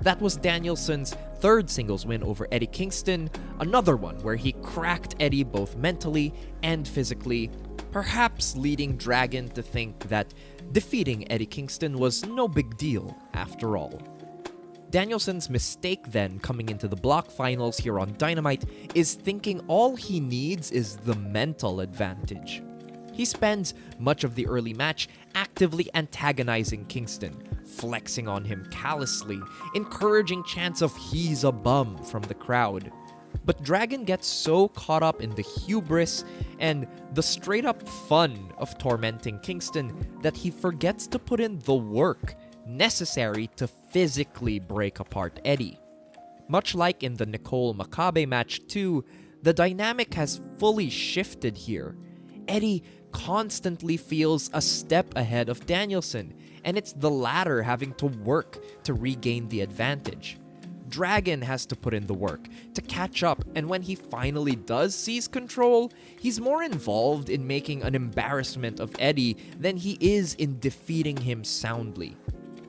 That was Danielson's third singles win over Eddie Kingston, another one where he cracked Eddie both mentally and physically, perhaps leading Dragon to think that defeating Eddie Kingston was no big deal after all. Danielson's mistake then coming into the block finals here on Dynamite is thinking all he needs is the mental advantage. He spends much of the early match actively antagonizing Kingston, flexing on him callously, encouraging chants of "he's a bum" from the crowd. But Dragon gets so caught up in the hubris and the straight-up fun of tormenting Kingston that he forgets to put in the work necessary to physically break apart Eddie. Much like in the Nicole Makabe match too, the dynamic has fully shifted here. Eddie constantly feels a step ahead of Danielson, and it's the latter having to work to regain the advantage. Dragon has to put in the work to catch up, and when he finally does seize control, he's more involved in making an embarrassment of Eddie than he is in defeating him soundly.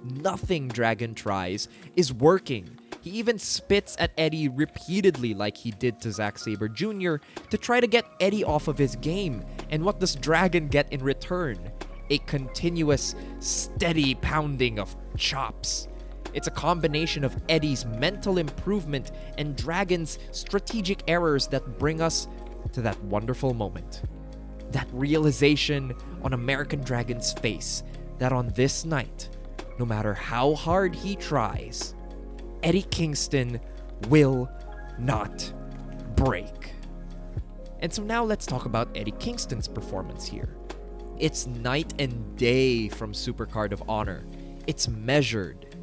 Nothing Dragon tries is working. He even spits at Eddie repeatedly like he did to Zack Sabre Jr. to try to get Eddie off of his game, and what does Dragon get in return? A continuous, steady pounding of chops. It's a combination of Eddie's mental improvement and Dragon's strategic errors that bring us to that wonderful moment. That realization on American Dragon's face that on this night, no matter how hard he tries, Eddie Kingston will not break. And so now let's talk about Eddie Kingston's performance here. It's night and day from Supercard of Honor. It's measured,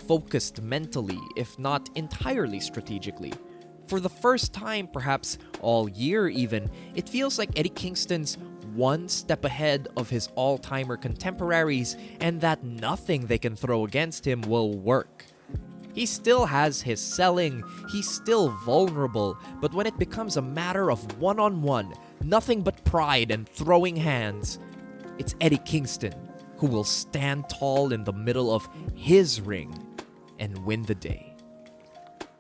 focused mentally, if not entirely strategically. For the first time, perhaps all year even, it feels like Eddie Kingston's one step ahead of his all-timer contemporaries, and that nothing they can throw against him will work. He still has his selling, he's still vulnerable, but when it becomes a matter of one-on-one, nothing but pride and throwing hands, it's Eddie Kingston who will stand tall in the middle of his ring and win the day.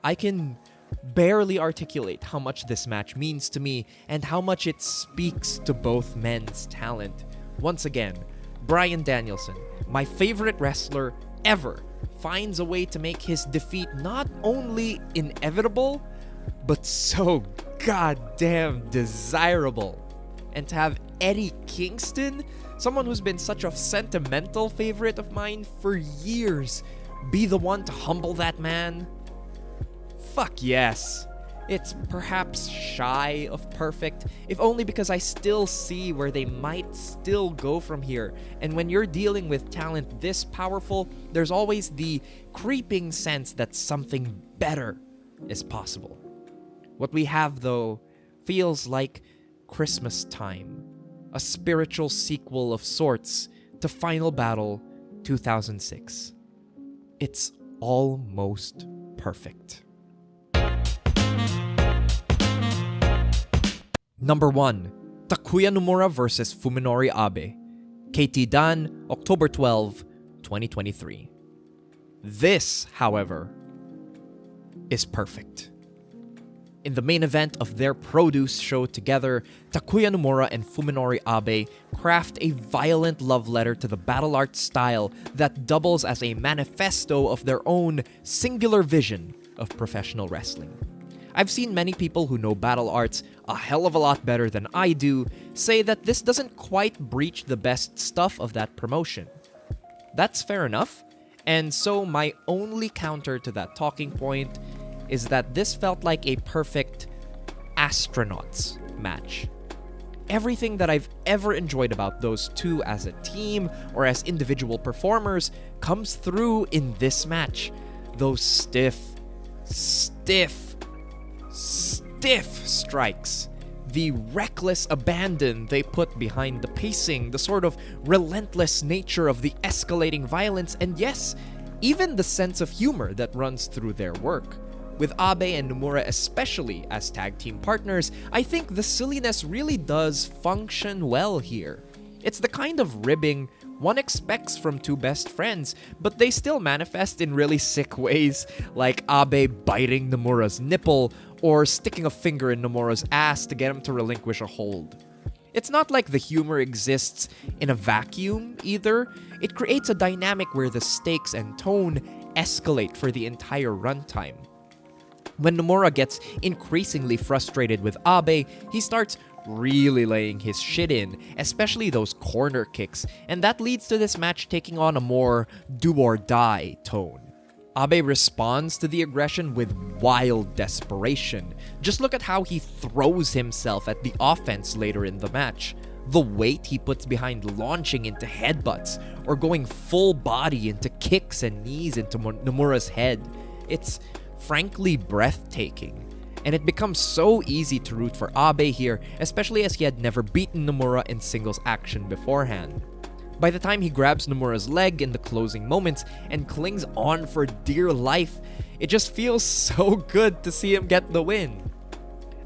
I can barely articulate how much this match means to me and how much it speaks to both men's talent. Once again, Bryan Danielson, my favorite wrestler ever, finds a way to make his defeat not only inevitable, but so goddamn desirable. And to have Eddie Kingston, someone who's been such a sentimental favorite of mine for years, be the one to humble that man? Fuck yes. It's perhaps shy of perfect, if only because I still see where they might still go from here. And when you're dealing with talent this powerful, there's always the creeping sense that something better is possible. What we have, though, feels like Christmas time, a spiritual sequel of sorts to Final Battle 2006. It's almost perfect. Number 1. Takuya Nomura vs. Fuminori Abe. KT Dan, October 12, 2023. This, however, is perfect. In the main event of their produce show together, Takuya Nomura and Fuminori Abe craft a violent love letter to the battle art style that doubles as a manifesto of their own singular vision of professional wrestling. I've seen many people who know battle arts a hell of a lot better than I do say that this doesn't quite breach the best stuff of that promotion. That's fair enough, and so my only counter to that talking point is that this felt like a perfect astronauts match. everything that I've ever enjoyed about those two as a team or as individual performers comes through in this match. Those stiff strikes. The reckless abandon they put behind the pacing, the sort of relentless nature of the escalating violence, and yes, even the sense of humor that runs through their work. With Abe and Nomura especially as tag team partners, I think the silliness really does function well here. It's the kind of ribbing one expects from two best friends, but they still manifest in really sick ways, like Abe biting Nomura's nipple or sticking a finger in Nomura's ass to get him to relinquish a hold. It's not like the humor exists in a vacuum either. It creates a dynamic where the stakes and tone escalate for the entire runtime. When Nomura gets increasingly frustrated with Abe, he starts really laying his shit in, especially those corner kicks, and that leads to this match taking on a more do-or-die tone. Abe responds to the aggression with wild desperation. Just look at how he throws himself at the offense later in the match. The weight he puts behind launching into headbutts or going full body into kicks and knees into Nomura's head. It's frankly breathtaking. And it becomes so easy to root for Abe here, especially as he had never beaten Nomura in singles action beforehand. By the time he grabs Nomura's leg in the closing moments and clings on for dear life, it just feels so good to see him get the win.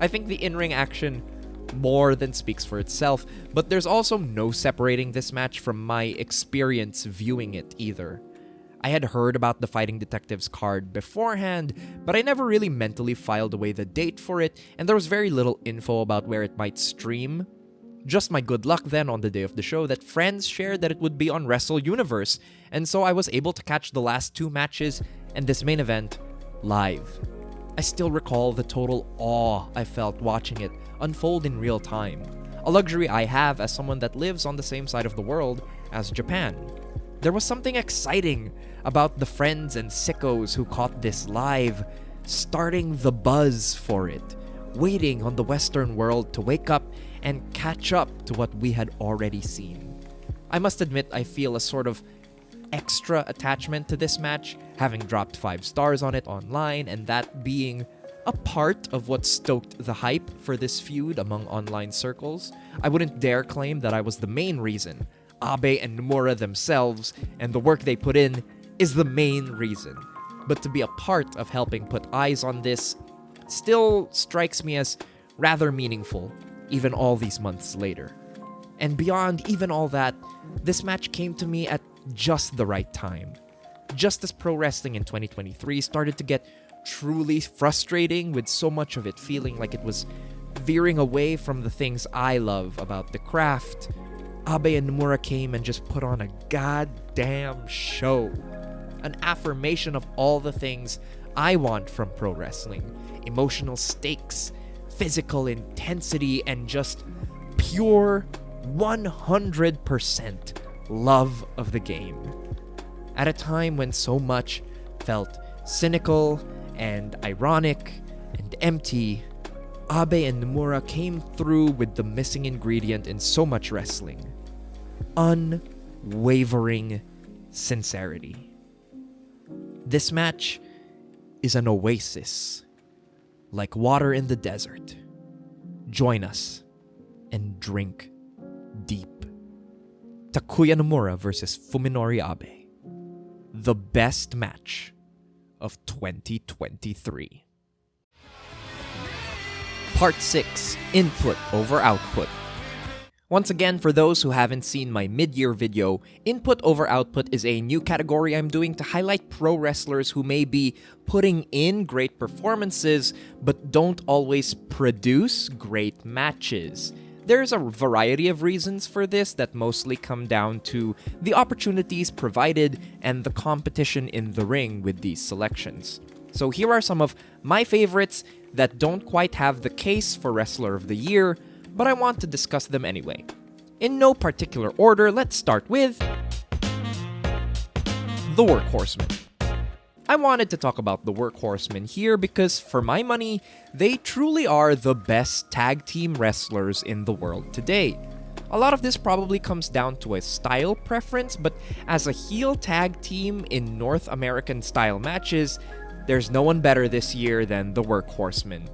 I think the in-ring action more than speaks for itself, but there's also no separating this match from my experience viewing it either. I had heard about the Fighting Detectives card beforehand, but I never really mentally filed away the date for it, and there was very little info about where it might stream. Just my good luck then on the day of the show that friends shared that it would be on Wrestle Universe, and so I was able to catch the last two matches and this main event live. I still recall the total awe I felt watching it unfold in real time, a luxury I have as someone that lives on the same side of the world as Japan. There was something exciting about the friends and sickos who caught this live, starting the buzz for it, waiting on the Western world to wake up and catch up to what we had already seen. I must admit I feel a sort of extra attachment to this match, having dropped 5 stars on it online, and that being a part of what stoked the hype for this feud among online circles. I wouldn't dare claim that I was the main reason. Abe and Nomura themselves and the work they put in is the main reason. But to be a part of helping put eyes on this still strikes me as rather meaningful, even all these months later. And beyond even all that, this match came to me at just the right time. Just as pro wrestling in 2023 started to get truly frustrating, with so much of it feeling like it was veering away from the things I love about the craft, Abe and Nomura came and just put on a goddamn show. An affirmation of all the things I want from pro wrestling. Emotional stakes, physical intensity, and just pure 100% love of the game. At a time when so much felt cynical and ironic and empty, Abe and Nomura came through with the missing ingredient in so much wrestling: unwavering sincerity. This match is an oasis, like water in the desert. Join us and drink deep. Takuya Nomura versus Fuminori Abe, the best match of 2023. Part 6, Input over Output. Once again, for those who haven't seen my mid-year video, Input over Output is a new category I'm doing to highlight pro wrestlers who may be putting in great performances but don't always produce great matches. There's a variety of reasons for this that mostly come down to the opportunities provided and the competition in the ring with these selections. So here are some of my favorites that don't quite have the case for Wrestler of the Year, but I want to discuss them anyway. In no particular order, let's start with the Workhorseman. I wanted to talk about the Workhorsemen here because, for my money, they truly are the best tag team wrestlers in the world today. A lot of this probably comes down to a style preference, but as a heel tag team in North American style matches, there's no one better this year than the Workhorsemen.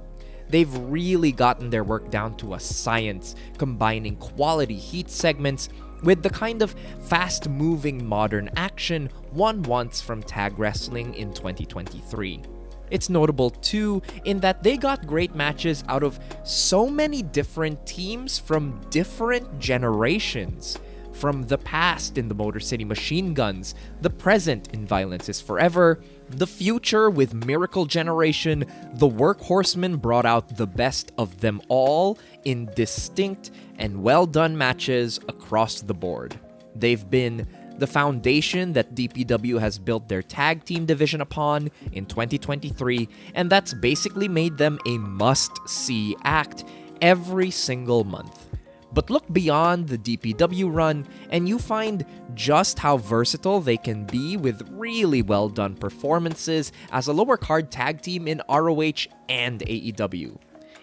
They've really gotten their work down to a science, combining quality heat segments with the kind of fast-moving modern action one wants from tag wrestling in 2023. It's notable too in that they got great matches out of so many different teams from different generations. From the past in the Motor City Machine Guns, the present in Violence is Forever, the future with Miracle Generation, the Workhorsemen brought out the best of them all in distinct and well-done matches across the board. They've been the foundation that DPW has built their tag team division upon in 2023, and that's basically made them a must-see act every single month. But look beyond the DPW run, and you find just how versatile they can be with really well-done performances as a lower-card tag team in ROH and AEW.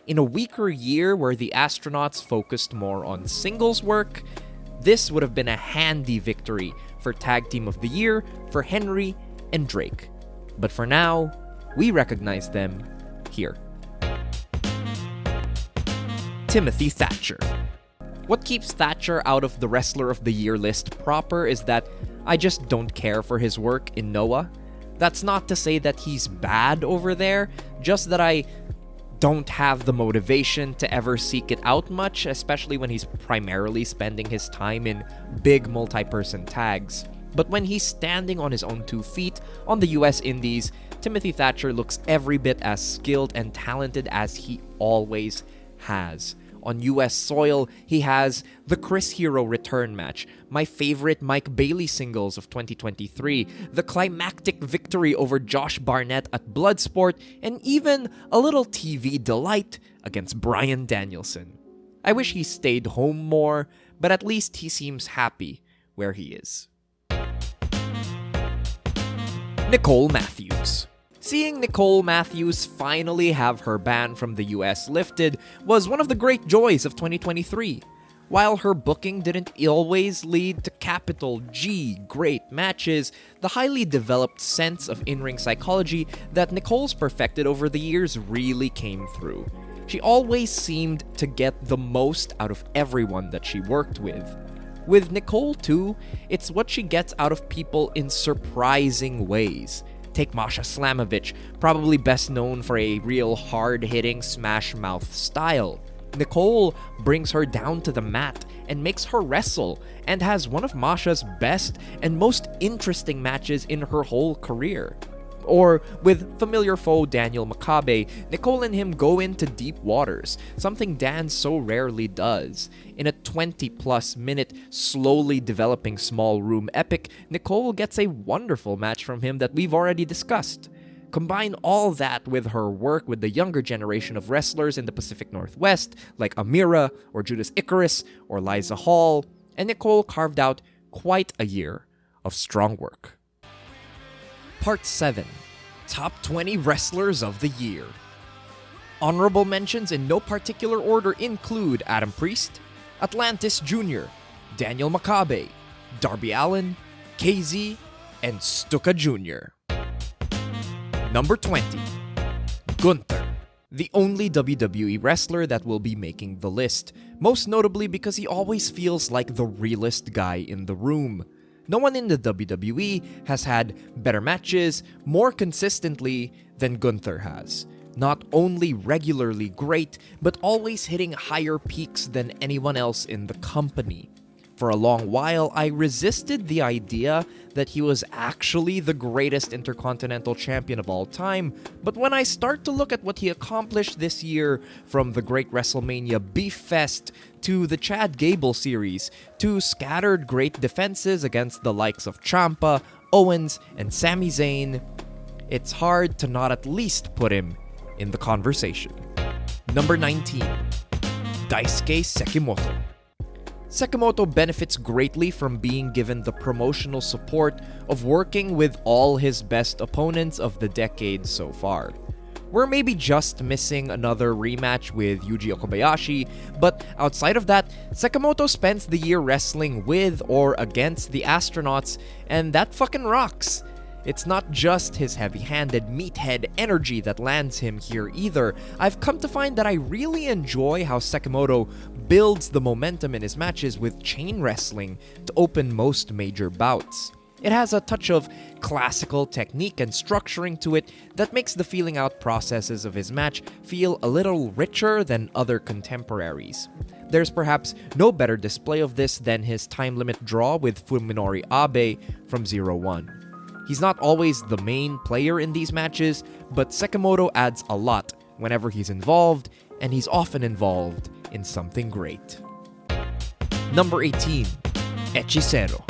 In a weaker year where the Astronauts focused more on singles work, this would have been a handy victory for Tag Team of the Year for Henry and Drake. But for now, we recognize them here. Timothy Thatcher. What keeps Thatcher out of the Wrestler of the Year list proper is that I just don't care for his work in Noah. That's not to say that he's bad over there, just that I don't have the motivation to ever seek it out much, especially when he's primarily spending his time in big multi-person tags. But when he's standing on his own 2 feet on the US Indies, Timothy Thatcher looks every bit as skilled and talented as he always has. On US soil, he has the Chris Hero return match, my favorite Mike Bailey singles of 2023, the climactic victory over Josh Barnett at Bloodsport, and even a little TV delight against Bryan Danielson. I wish he stayed home more, but at least he seems happy where he is. Nicole Matthews. Seeing Nicole Matthews finally have her ban from the US lifted was one of the great joys of 2023. While her booking didn't always lead to capital G great matches, the highly developed sense of in-ring psychology that Nicole's perfected over the years really came through. She always seemed to get the most out of everyone that she worked with. With Nicole too, it's what she gets out of people in surprising ways. Take Masha Slamovich, probably best known for a real hard-hitting smash mouth style. Nicole brings her down to the mat and makes her wrestle, and has one of Masha's best and most interesting matches in her whole career. Or with familiar foe Daniel Makabe, Nicole and him go into deep waters, something Dan so rarely does. In a 20-plus minute, slowly developing small room epic, Nicole gets a wonderful match from him that we've already discussed. Combine all that with her work with the younger generation of wrestlers in the Pacific Northwest, like Amira, or Judas Icarus, or Liza Hall, and Nicole carved out quite a year of strong work. Part 7. Top 20 Wrestlers of the Year. Honorable mentions in no particular order include Adam Priest, Atlantis Jr., Daniel Makabe, Darby Allin, KZ, and Stuka Jr. Number 20. Gunther. The only WWE wrestler that will be making the list, most notably because he always feels like the realest guy in the room. No one in the WWE has had better matches more consistently than Gunther has. Not only regularly great, but always hitting higher peaks than anyone else in the company. For a long while, I resisted the idea that he was actually the greatest Intercontinental Champion of all time, but when I start to look at what he accomplished this year, from the Great WrestleMania Beef Fest, to the Chad Gable series, to scattered great defenses against the likes of Ciampa, Owens, and Sami Zayn, it's hard to not at least put him in the conversation. Number 19. Daisuke Sekimoto. Sekimoto benefits greatly from being given the promotional support of working with all his best opponents of the decade so far. We're maybe just missing another rematch with Yuji Okabayashi, but outside of that, Sekimoto spends the year wrestling with or against the astronauts, and that fucking rocks. It's not just his heavy-handed meathead energy that lands him here either. I've come to find that I really enjoy how Sekimoto builds the momentum in his matches with chain wrestling to open most major bouts. It has a touch of classical technique and structuring to it that makes the feeling out processes of his match feel a little richer than other contemporaries. There's perhaps no better display of this than his time limit draw with Fuminori Abe from 0-1. He's not always the main player in these matches, but Sekimoto adds a lot whenever he's involved, and he's often involved in something great. Number 18. Hechicero.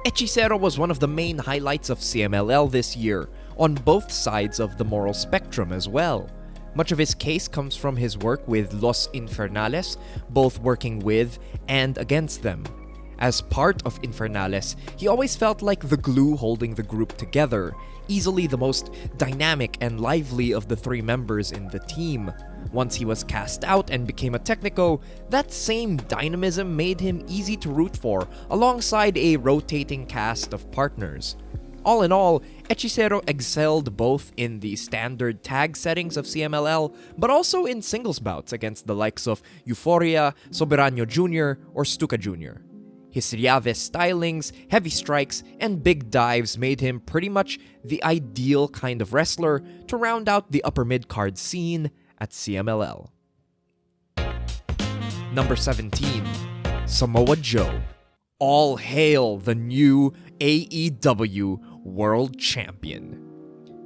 Hechicero was one of the main highlights of CMLL this year, on both sides of the moral spectrum as well. Much of his case comes from his work with Los Infernales, both working with and against them. As part of Infernales, he always felt like the glue holding the group together, easily the most dynamic and lively of the three members in the team. Once he was cast out and became a Technico, that same dynamism made him easy to root for, alongside a rotating cast of partners. All in all, Hechicero excelled both in the standard tag settings of CMLL, but also in singles bouts against the likes of Euphoria, Soberano Jr., or Stuka Jr. His Riave stylings, heavy strikes, and big dives made him pretty much the ideal kind of wrestler to round out the upper mid-card scene at CMLL. Number 17. Samoa Joe. All hail the new AEW World Champion.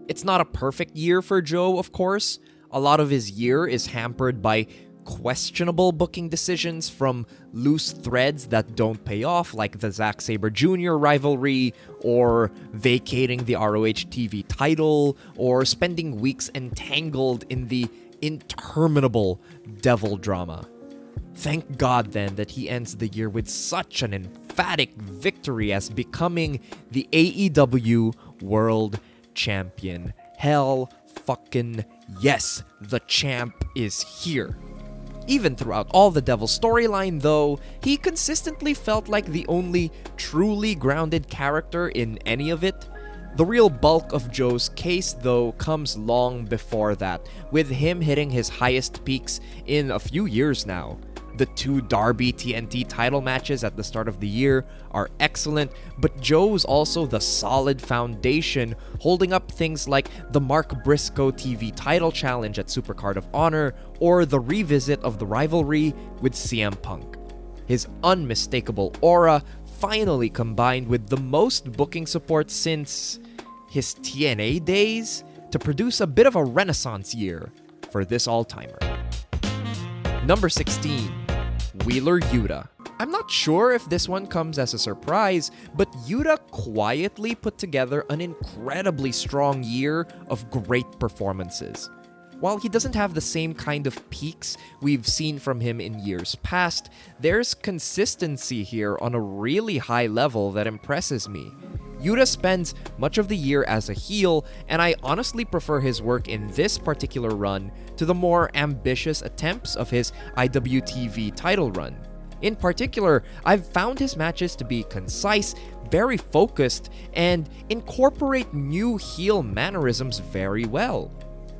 It's not a perfect year for Joe, of course. A lot of his year is hampered by questionable booking decisions, from loose threads that don't pay off, like the Zack Sabre Jr. rivalry, or vacating the ROH TV title, or spending weeks entangled in the interminable devil drama. Thank God then that he ends the year with such an emphatic victory as becoming the AEW World Champion. Hell fucking yes, the champ is here. Even throughout all the Devil storyline though, he consistently felt like the only truly grounded character in any of it. The real bulk of Joe's case though comes long before that, with him hitting his highest peaks in a few years now. The 2 Darby TNT title matches at the start of the year are excellent, but Joe's also the solid foundation holding up things like the Mark Briscoe TV title challenge at Supercard of Honor, or the revisit of the rivalry with CM Punk. His unmistakable aura finally combined with the most booking support since his TNA days to produce a bit of a renaissance year for this all-timer. Number 16. Wheeler Yuta. I'm not sure if this one comes as a surprise, but Yuta quietly put together an incredibly strong year of great performances. While he doesn't have the same kind of peaks we've seen from him in years past, there's consistency here on a really high level that impresses me. Yuta spends much of the year as a heel, and I honestly prefer his work in this particular run to the more ambitious attempts of his IWTV title run. In particular, I've found his matches to be concise, very focused, and incorporate new heel mannerisms very well.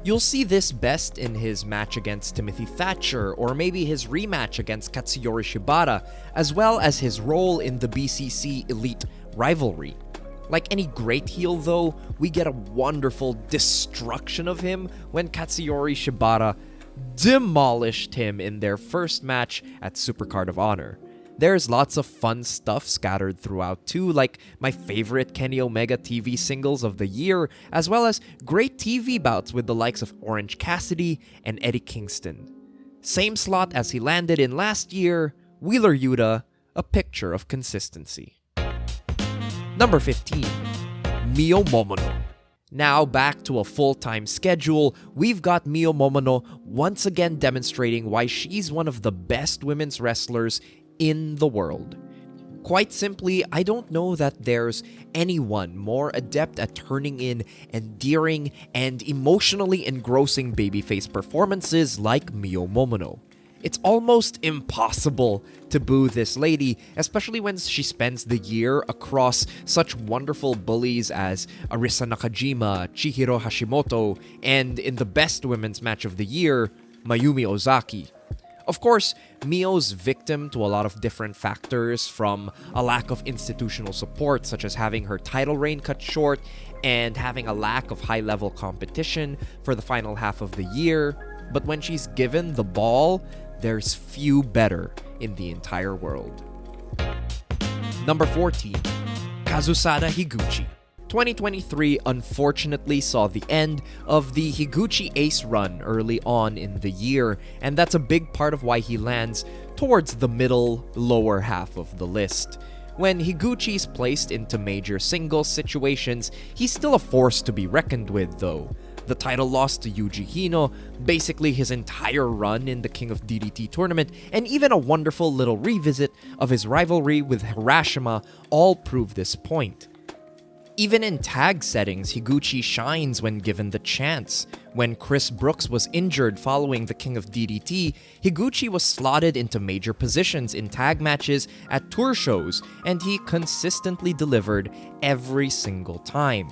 You'll see this best in his match against Timothy Thatcher, or maybe his rematch against Katsuyori Shibata, as well as his role in the BCC Elite rivalry. Like any great heel though, we get a wonderful destruction of him when Katsuyori Shibata demolished him in their first match at Supercard of Honor. There's lots of fun stuff scattered throughout too, like my favorite Kenny Omega TV singles of the year, as well as great TV bouts with the likes of Orange Cassidy and Eddie Kingston. Same slot as he landed in last year, Wheeler Yuta, a picture of consistency. Number 15. Mio Momono. Now back to a full-time schedule, we've got Mio Momono once again demonstrating why she's one of the best women's wrestlers in the world. Quite simply, I don't know that there's anyone more adept at turning in endearing and emotionally engrossing babyface performances like Mio Momono. It's almost impossible to boo this lady, especially when she spends the year across such wonderful bullies as Arisa Nakajima, Chihiro Hashimoto, and in the best women's match of the year, Mayumi Ozaki. Of course, Mio's victim to a lot of different factors, from a lack of institutional support such as having her title reign cut short and having a lack of high-level competition for the final half of the year, but when she's given the ball, there's few better in the entire world. Number 14, Kazusada Higuchi. 2023 unfortunately saw the end of the Higuchi ace run early on in the year, and that's a big part of why he lands towards the middle, lower half of the list. When Higuchi's placed into major singles situations, he's still a force to be reckoned with though. The title loss to Yuji Hino, basically his entire run in the King of DDT tournament, and even a wonderful little revisit of his rivalry with Hiroshima all prove this point. Even in tag settings, Higuchi shines when given the chance. When Chris Brooks was injured following the King of DDT, Higuchi was slotted into major positions in tag matches at tour shows, and he consistently delivered every single time.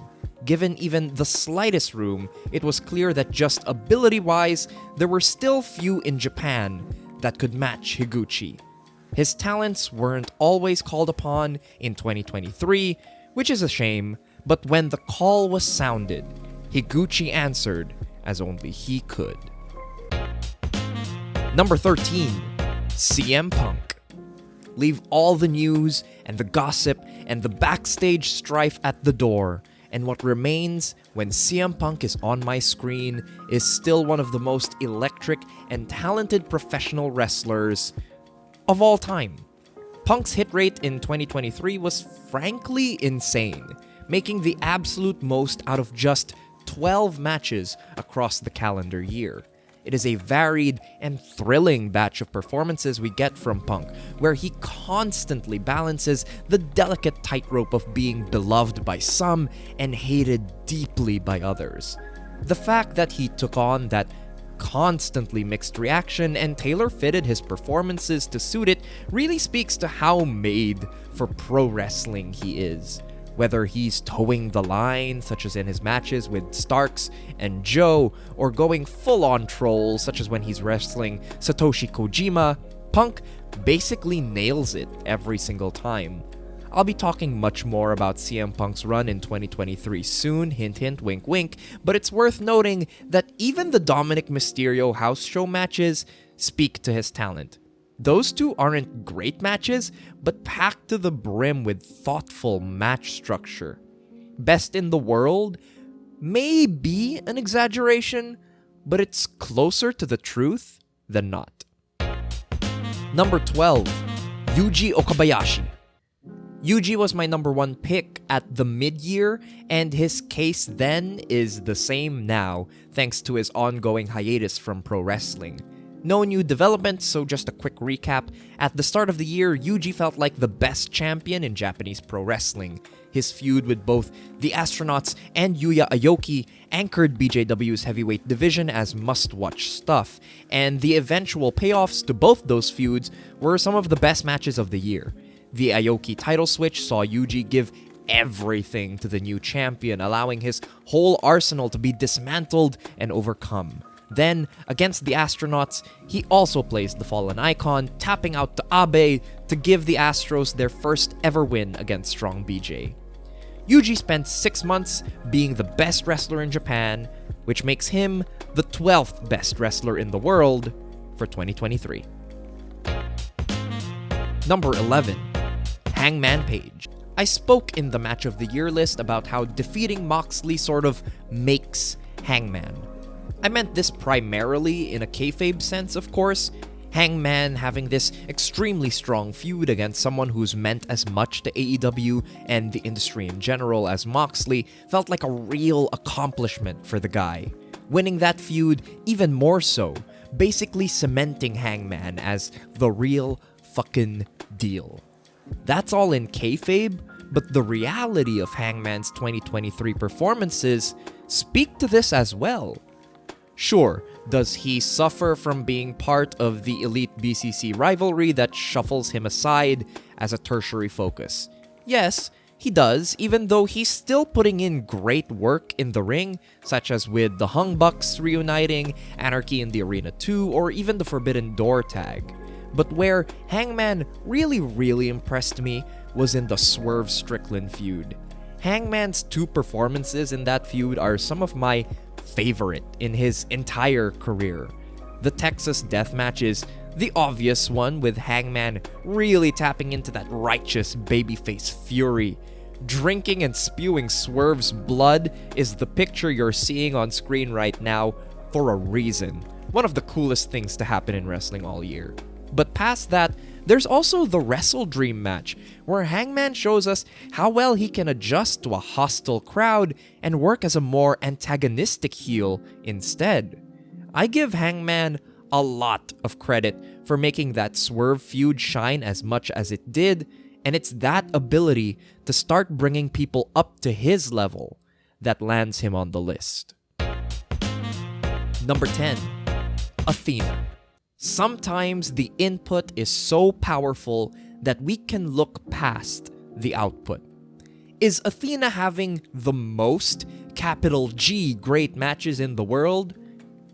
Given even the slightest room, it was clear that just ability-wise, there were still few in Japan that could match Higuchi. His talents weren't always called upon in 2023, which is a shame, but when the call was sounded, Higuchi answered as only he could. Number 13, CM Punk. Leave all the news and the gossip and the backstage strife at the door, and what remains when CM Punk is on my screen is still one of the most electric and talented professional wrestlers of all time. Punk's hit rate in 2023 was frankly insane, making the absolute most out of just 12 matches across the calendar year. It is a varied and thrilling batch of performances we get from Punk, where he constantly balances the delicate tightrope of being beloved by some and hated deeply by others. The fact that he took on that constantly mixed reaction and tailor-fitted his performances to suit it really speaks to how made for pro wrestling he is. Whether he's towing the line, such as in his matches with Starks and Joe, or going full-on troll, such as when he's wrestling Satoshi Kojima, Punk basically nails it every single time. I'll be talking much more about CM Punk's run in 2023 soon, hint hint, wink wink, but it's worth noting that even the Dominic Mysterio house show matches speak to his talent. Those two aren't great matches, but packed to the brim with thoughtful match structure. Best in the world may be an exaggeration, but it's closer to the truth than not. Number 12, Yuji Okabayashi. Yuji was my number one pick at the mid-year, and his case then is the same now, thanks to his ongoing hiatus from pro wrestling. No new developments, so just a quick recap. At the start of the year, Yuji felt like the best champion in Japanese pro wrestling. His feud with both the Astronauts and Yuya Aoki anchored BJW's heavyweight division as must-watch stuff, and the eventual payoffs to both those feuds were some of the best matches of the year. The Aoki title switch saw Yuji give everything to the new champion, allowing his whole arsenal to be dismantled and overcome. Then, against the Astronauts, he also placed the Fallen Icon, tapping out to Abe to give the Astros their first ever win against Strong BJ. Yuji spent 6 months being the best wrestler in Japan, which makes him the 12th best wrestler in the world for 2023. Number 11, Hangman Page. I spoke in the Match of the Year list about how defeating Moxley sort of makes Hangman. I meant this primarily in a kayfabe sense, of course. Hangman having this extremely strong feud against someone who's meant as much to AEW and the industry in general as Moxley felt like a real accomplishment for the guy. Winning that feud even more so, basically cementing Hangman as the real fucking deal. That's all in kayfabe, but the reality of Hangman's 2023 performances speak to this as well. Sure, does he suffer from being part of the elite BCC rivalry that shuffles him aside as a tertiary focus? Yes, he does, even though he's still putting in great work in the ring, such as with the Hung Bucks reuniting, Anarchy in the Arena 2, or even the Forbidden Door tag. But where Hangman really impressed me was in the Swerve Strickland feud. Hangman's 2 performances in that feud are some of my favorite in his entire career. The Texas Death Match is the obvious one, with Hangman really tapping into that righteous babyface fury. Drinking and spewing Swerve's blood is the picture you're seeing on screen right now for a reason. One of the coolest things to happen in wrestling all year. But past that, there's also the Wrestle Dream match, where Hangman shows us how well he can adjust to a hostile crowd and work as a more antagonistic heel instead. I give Hangman a lot of credit for making that Swerve feud shine as much as it did, and it's that ability to start bringing people up to his level that lands him on the list. Number 10, Athena. Sometimes the input is so powerful that we can look past the output. Is Athena having the most capital G great matches in the world?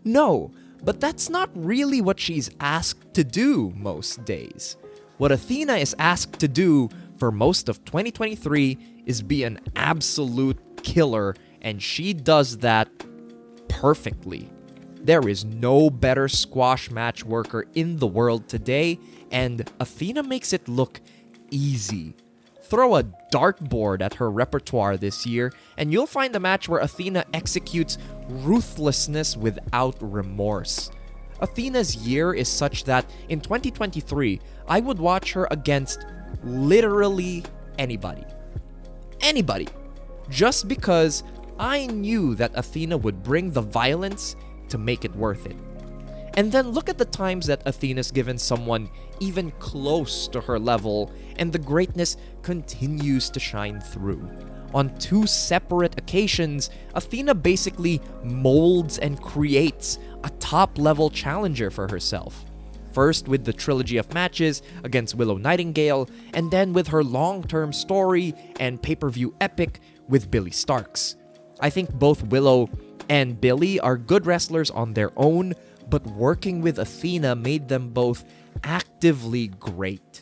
No, but that's not really what she's asked to do most days. What Athena is asked to do for most of 2023 is be an absolute killer, and she does that perfectly. There is no better squash match worker in the world today, and Athena makes it look easy. Throw a dartboard at her repertoire this year, and you'll find a match where Athena executes ruthlessness without remorse. Athena's year is such that in 2023, I would watch her against literally anybody. Anybody. Just because I knew that Athena would bring the violence to make it worth it. And then look at the times that Athena's given someone even close to her level, and the greatness continues to shine through. On 2 separate occasions, Athena basically molds and creates a top-level challenger for herself. First with the trilogy of matches against Willow Nightingale, and then with her long-term story and pay-per-view epic with Billie Starkz. I think both Willow and Billie are good wrestlers on their own, but working with Athena made them both actively great.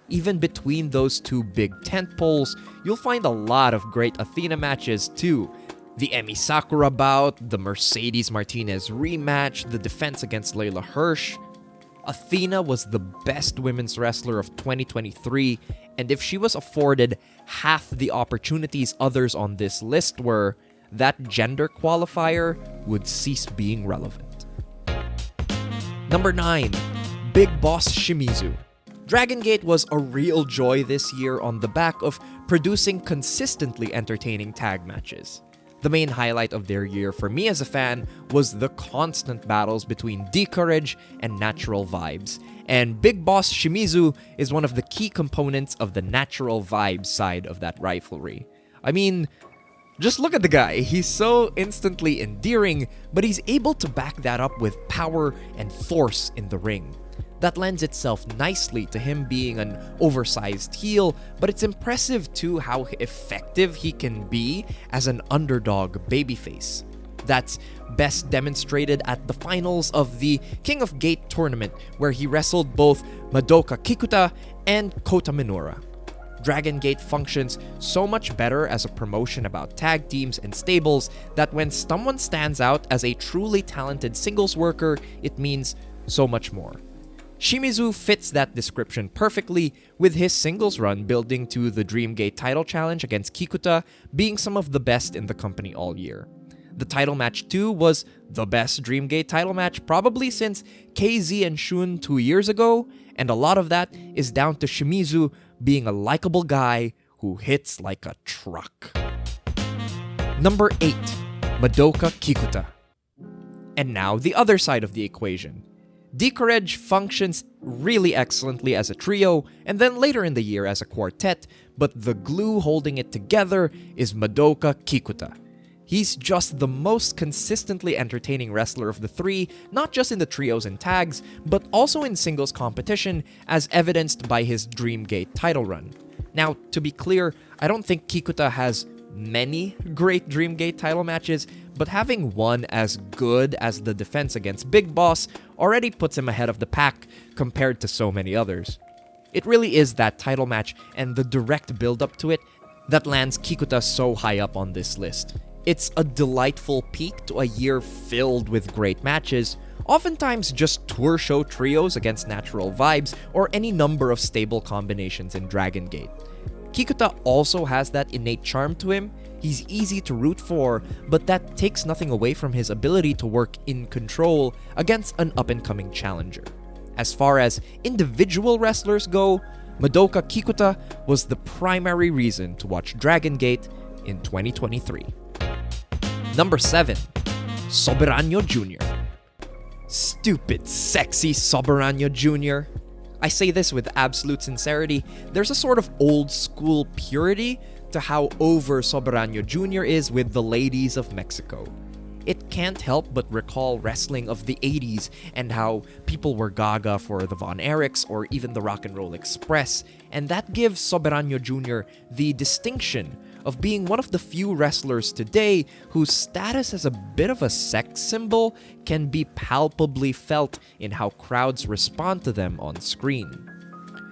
Even between those 2 big tentpoles, you'll find a lot of great Athena matches too. The Emi Sakura bout, the Mercedes Martinez rematch, the defense against Layla Hirsch. Athena was the best women's wrestler of 2023, and if she was afforded half the opportunities others on this list were, that gender qualifier would cease being relevant. Number 9, Big Boss Shimizu. Dragon Gate was a real joy this year on the back of producing consistently entertaining tag matches. The main highlight of their year for me as a fan was the constant battles between D-Courage and Natural Vibes, and Big Boss Shimizu is one of the key components of the Natural Vibes side of that rivalry. I mean, just look at the guy. He's so instantly endearing, but he's able to back that up with power and force in the ring. That lends itself nicely to him being an oversized heel, but it's impressive too how effective he can be as an underdog babyface. That's best demonstrated at the finals of the King of Gate tournament, where he wrestled both Madoka Kikuta and Kota Minoura. Dragon Gate functions so much better as a promotion about tag teams and stables that when someone stands out as a truly talented singles worker, it means so much more. Shimizu fits that description perfectly, with his singles run building to the Dreamgate title challenge against Kikuta being some of the best in the company all year. The title match too was the best Dreamgate title match probably since KZ and Shun 2 years ago, and a lot of that is down to Shimizu being a likable guy who hits like a truck. Number 8. Madoka Kikuta. And now the other side of the equation. D-Courage functions really excellently as a trio, and then later in the year as a quartet, but the glue holding it together is Madoka Kikuta. He's just the most consistently entertaining wrestler of the three, not just in the trios and tags, but also in singles competition, as evidenced by his Dreamgate title run. Now, to be clear, I don't think Kikuta has many great Dreamgate title matches, but having one as good as the defense against Big Boss already puts him ahead of the pack compared to so many others. It really is that title match and the direct build-up to it that lands Kikuta so high up on this list. It's a delightful peek to a year filled with great matches, oftentimes just tour show trios against Natural Vibes or any number of stable combinations in Dragon Gate. Kikuta also has that innate charm to him. He's easy to root for, but that takes nothing away from his ability to work in control against an up-and-coming challenger. As far as individual wrestlers go, Madoka Kikuta was the primary reason to watch Dragon Gate in 2023. Number 7. Soberano Jr. Stupid, sexy Soberano Jr. I say this with absolute sincerity. There's a sort of old-school purity to how over Soberano Jr. is with the ladies of Mexico. It can't help but recall wrestling of the 80s and how people were gaga for the Von Erichs or even the Rock and Roll Express, and that gives Soberano Jr. the distinction of being one of the few wrestlers today whose status as a bit of a sex symbol can be palpably felt in how crowds respond to them on screen.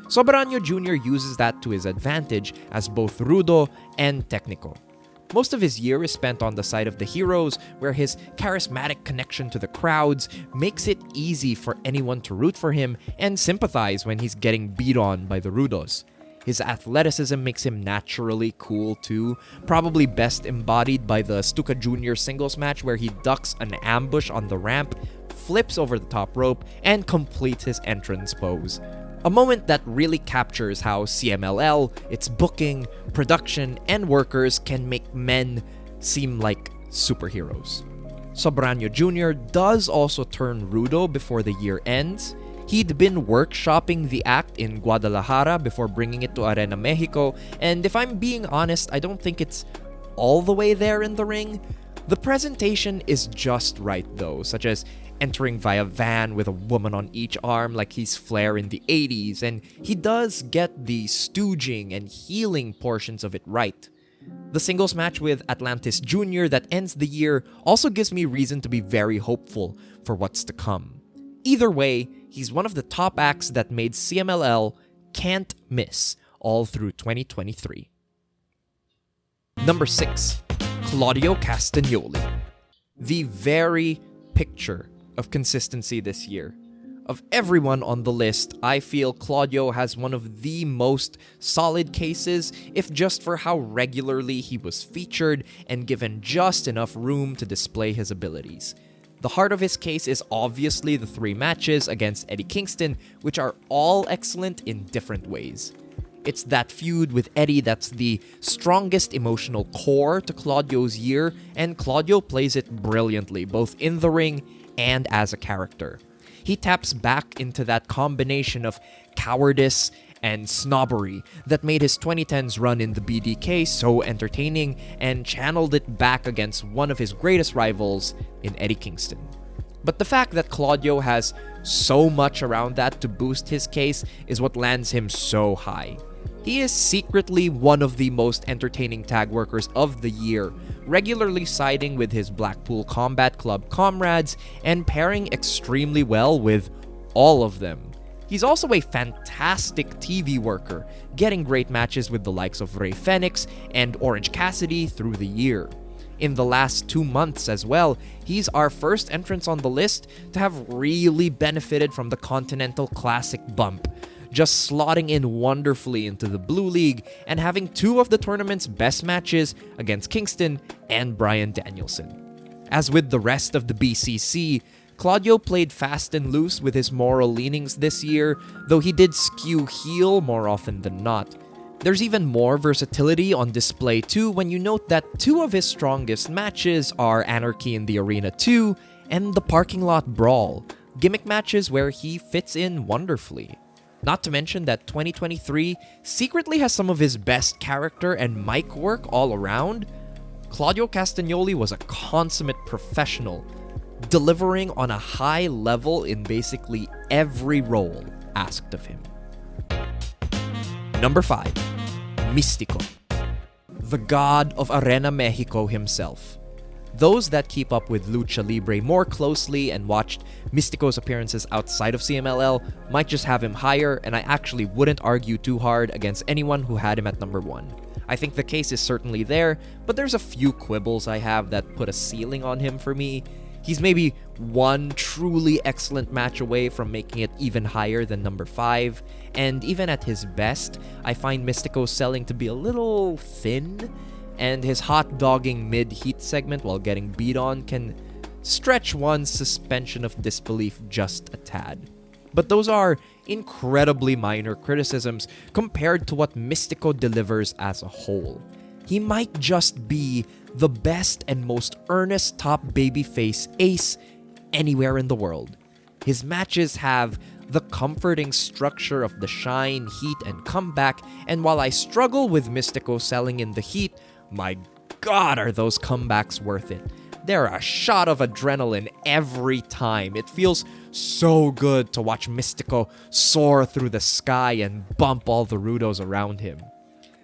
Soberano Jr. uses that to his advantage as both rudo and technical. Most of his year is spent on the side of the heroes, where his charismatic connection to the crowds makes it easy for anyone to root for him and sympathize when he's getting beat on by the rudos. His athleticism makes him naturally cool too, probably best embodied by the Stuka Jr. singles match where he ducks an ambush on the ramp, flips over the top rope, and completes his entrance pose. A moment that really captures how CMLL, its booking, production, and workers can make men seem like superheroes. Soberano Jr. does also turn rudo before the year ends. He'd been workshopping the act in Guadalajara before bringing it to Arena Mexico, and if I'm being honest, I don't think it's all the way there in the ring. The presentation is just right though, such as entering via van with a woman on each arm like he's Flair in the 80s, and he does get the stooging and healing portions of it right. The singles match with Atlantis Jr. that ends the year also gives me reason to be very hopeful for what's to come. Either way, he's one of the top acts that made CMLL can't miss all through 2023. Number 6. Claudio Castagnoli. The very picture of consistency this year. Of everyone on the list, I feel Claudio has one of the most solid cases, if just for how regularly he was featured and given just enough room to display his abilities. The heart of his case is obviously the 3 matches against Eddie Kingston, which are all excellent in different ways. It's that feud with Eddie that's the strongest emotional core to Claudio's year, and Claudio plays it brilliantly, both in the ring and as a character. He taps back into that combination of cowardice and snobbery that made his 2010s run in the BDK so entertaining and channeled it back against one of his greatest rivals in Eddie Kingston. But the fact that Claudio has so much around that to boost his case is what lands him so high. He is secretly one of the most entertaining tag workers of the year, regularly siding with his Blackpool Combat Club comrades and pairing extremely well with all of them. He's also a fantastic TV worker, getting great matches with the likes of Rey Fenix and Orange Cassidy through the year. In the last 2 months as well, he's our first entrance on the list to have really benefited from the Continental Classic bump, just slotting in wonderfully into the Blue League and having 2 of the tournament's best matches against Kingston and Bryan Danielson. As with the rest of the BCC, Claudio played fast and loose with his moral leanings this year, though he did skew heel more often than not. There's even more versatility on display too when you note that two of his strongest matches are Anarchy in the Arena 2 and the Parking Lot Brawl, gimmick matches where he fits in wonderfully. Not to mention that 2023 secretly has some of his best character and mic work all around. Claudio Castagnoli was a consummate professional, delivering on a high level in basically every role asked of him. Number 5. Místico, the god of Arena Mexico himself. Those that keep up with Lucha Libre more closely and watched Místico's appearances outside of CMLL might just have him higher, and I actually wouldn't argue too hard against anyone who had him at number 1. I think the case is certainly there, but there's a few quibbles I have that put a ceiling on him for me. He's maybe one truly excellent match away from making it even higher than number 5, and even at his best, I find Místico's selling to be a little thin, and his hot dogging mid-heat segment while getting beat on can stretch one's suspension of disbelief just a tad. But those are incredibly minor criticisms compared to what Místico delivers as a whole. He might just be the best and most earnest top babyface ace anywhere in the world. His matches have the comforting structure of the shine, heat, and comeback, and while I struggle with Místico selling in the heat, my god are those comebacks worth it. They're a shot of adrenaline every time. It feels so good to watch Místico soar through the sky and bump all the rudos around him.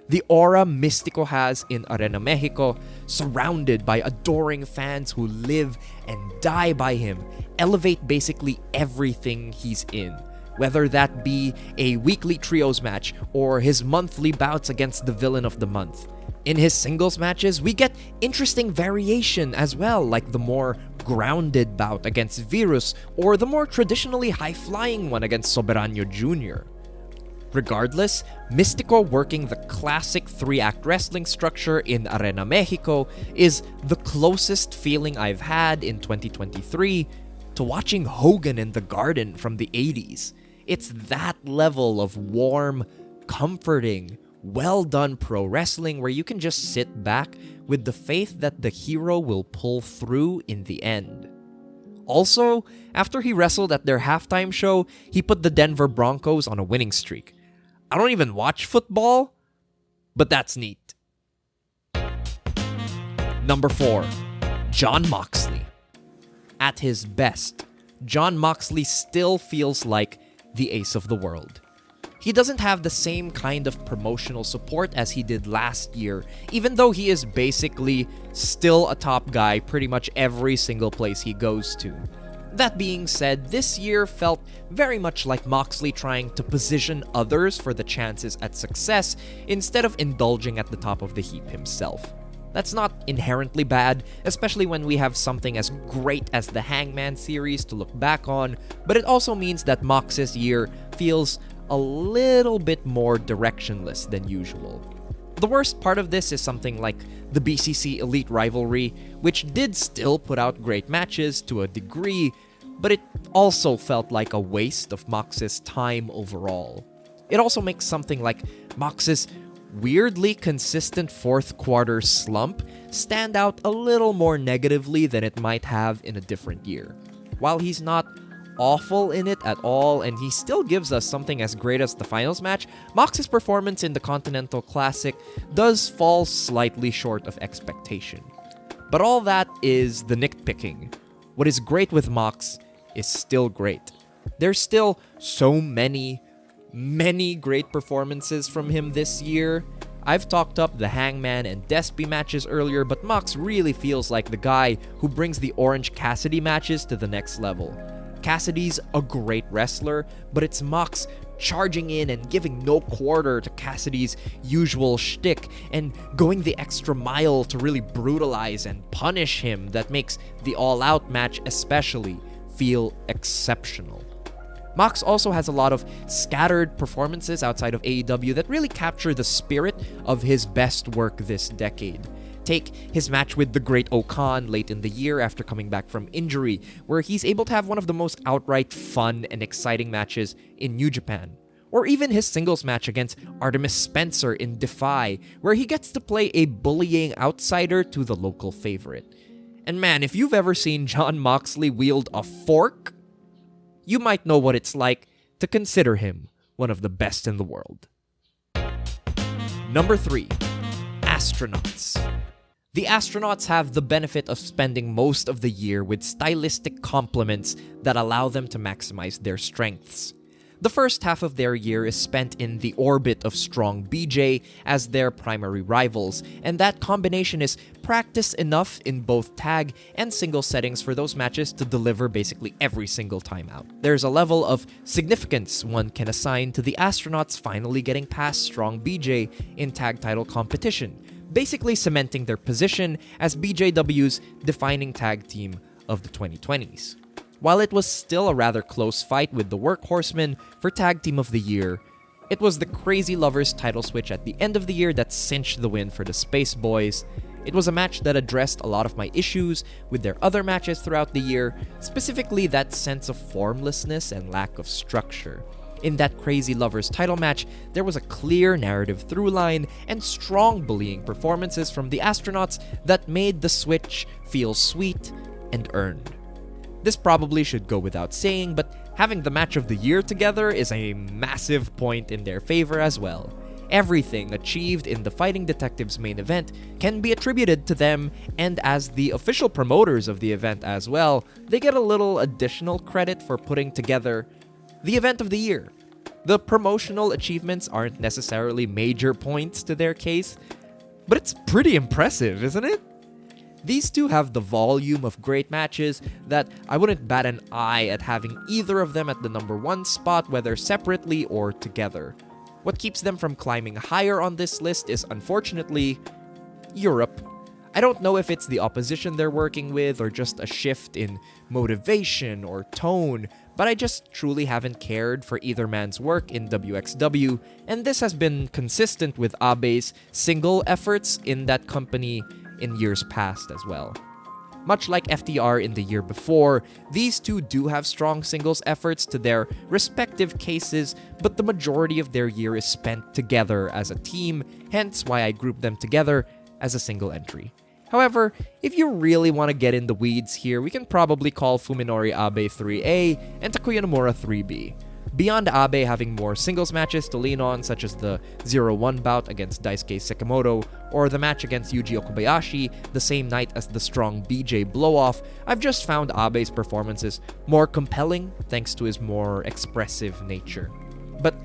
The aura Místico has in Arena Mexico, surrounded by adoring fans who live and die by him, elevate basically everything he's in. Whether that be a weekly trios match or his monthly bouts against the villain of the month. In his singles matches, we get interesting variation as well, like the more grounded bout against Virus or the more traditionally high-flying one against Soberano Jr. Regardless, Místico working the classic 3-act wrestling structure in Arena Mexico is the closest feeling I've had in 2023 to watching Hogan in the Garden from the 80s. It's that level of warm, comforting, well-done pro wrestling where you can just sit back with the faith that the hero will pull through in the end. Also, after he wrestled at their halftime show, he put the Denver Broncos on a winning streak. I don't even watch football, but that's neat. Number 4. Jon Moxley. At his best, Jon Moxley still feels like the ace of the world. He doesn't have the same kind of promotional support as he did last year, even though he is basically still a top guy pretty much every single place he goes to. That being said, this year felt very much like Moxley trying to position others for the chances at success instead of indulging at the top of the heap himself. That's not inherently bad, especially when we have something as great as the Hangman series to look back on, but it also means that Mox's year feels a little bit more directionless than usual. The worst part of this is something like the BCC Elite Rivalry, which did still put out great matches to a degree, but it also felt like a waste of Mox's time overall. It also makes something like Mox's weirdly consistent fourth quarter slump stand out a little more negatively than it might have in a different year. While he's not awful in it at all, and he still gives us something as great as the finals match, Mox's performance in the Continental Classic does fall slightly short of expectation. But all that is the nitpicking. What is great with Mox is still great. There's still so many great performances from him this year. I've talked up the Hangman and Despy matches earlier, but Mox really feels like the guy who brings the Orange Cassidy matches to the next level. Cassidy's a great wrestler, but it's Mox charging in and giving no quarter to Cassidy's usual shtick and going the extra mile to really brutalize and punish him that makes the All Out match especially feel exceptional. Mox also has a lot of scattered performances outside of AEW that really capture the spirit of his best work this decade. Take his match with the Great Okan late in the year after coming back from injury, where he's able to have one of the most outright fun and exciting matches in New Japan. Or even his singles match against Artemis Spencer in Defy, where he gets to play a bullying outsider to the local favorite. And man, if you've ever seen Jon Moxley wield a fork, you might know what it's like to consider him one of the best in the world. Number 3. Astronauts. The Astronauts have the benefit of spending most of the year with stylistic complements that allow them to maximize their strengths. The first half of their year is spent in the orbit of Strong BJ as their primary rivals, and that combination is practiced enough in both tag and single settings for those matches to deliver basically every single time out. There's a level of significance one can assign to the Astronauts finally getting past Strong BJ in tag title competition, basically cementing their position as BJW's defining tag team of the 2020s. While it was still a rather close fight with the Workhorsemen for Tag Team of the Year, it was the Crazy Lovers title switch at the end of the year that cinched the win for the Space Boys. It was a match that addressed a lot of my issues with their other matches throughout the year, specifically that sense of formlessness and lack of structure. In that Crazy Lovers title match, there was a clear narrative through line and strong bullying performances from the Astronauts that made the switch feel sweet and earned. This probably should go without saying, but having the match of the year together is a massive point in their favor as well. Everything achieved in the Fighting Detectives main event can be attributed to them, and as the official promoters of the event as well, they get a little additional credit for putting together the event of the year. The promotional achievements aren't necessarily major points to their case, but it's pretty impressive, isn't it? These two have the volume of great matches that I wouldn't bat an eye at having either of them at the number 1 spot, whether separately or together. What keeps them from climbing higher on this list is, unfortunately, Europe. I don't know if it's the opposition they're working with or just a shift in motivation or tone, but I just truly haven't cared for either man's work in WXW, and this has been consistent with Abe's single efforts in that company in years past as well. Much like FTR in the year before, these two do have strong singles efforts to their respective cases, but the majority of their year is spent together as a team, hence why I group them together as a single entry. However, if you really want to get in the weeds here, we can probably call Fuminori Abe 3A and Takuya Nomura 3B. Beyond Abe having more singles matches to lean on, such as the 0-1 bout against Daisuke Sekimoto, or the match against Yuji Okabayashi the same night as the Strong BJ blow-off, I've just found Abe's performances more compelling thanks to his more expressive nature. But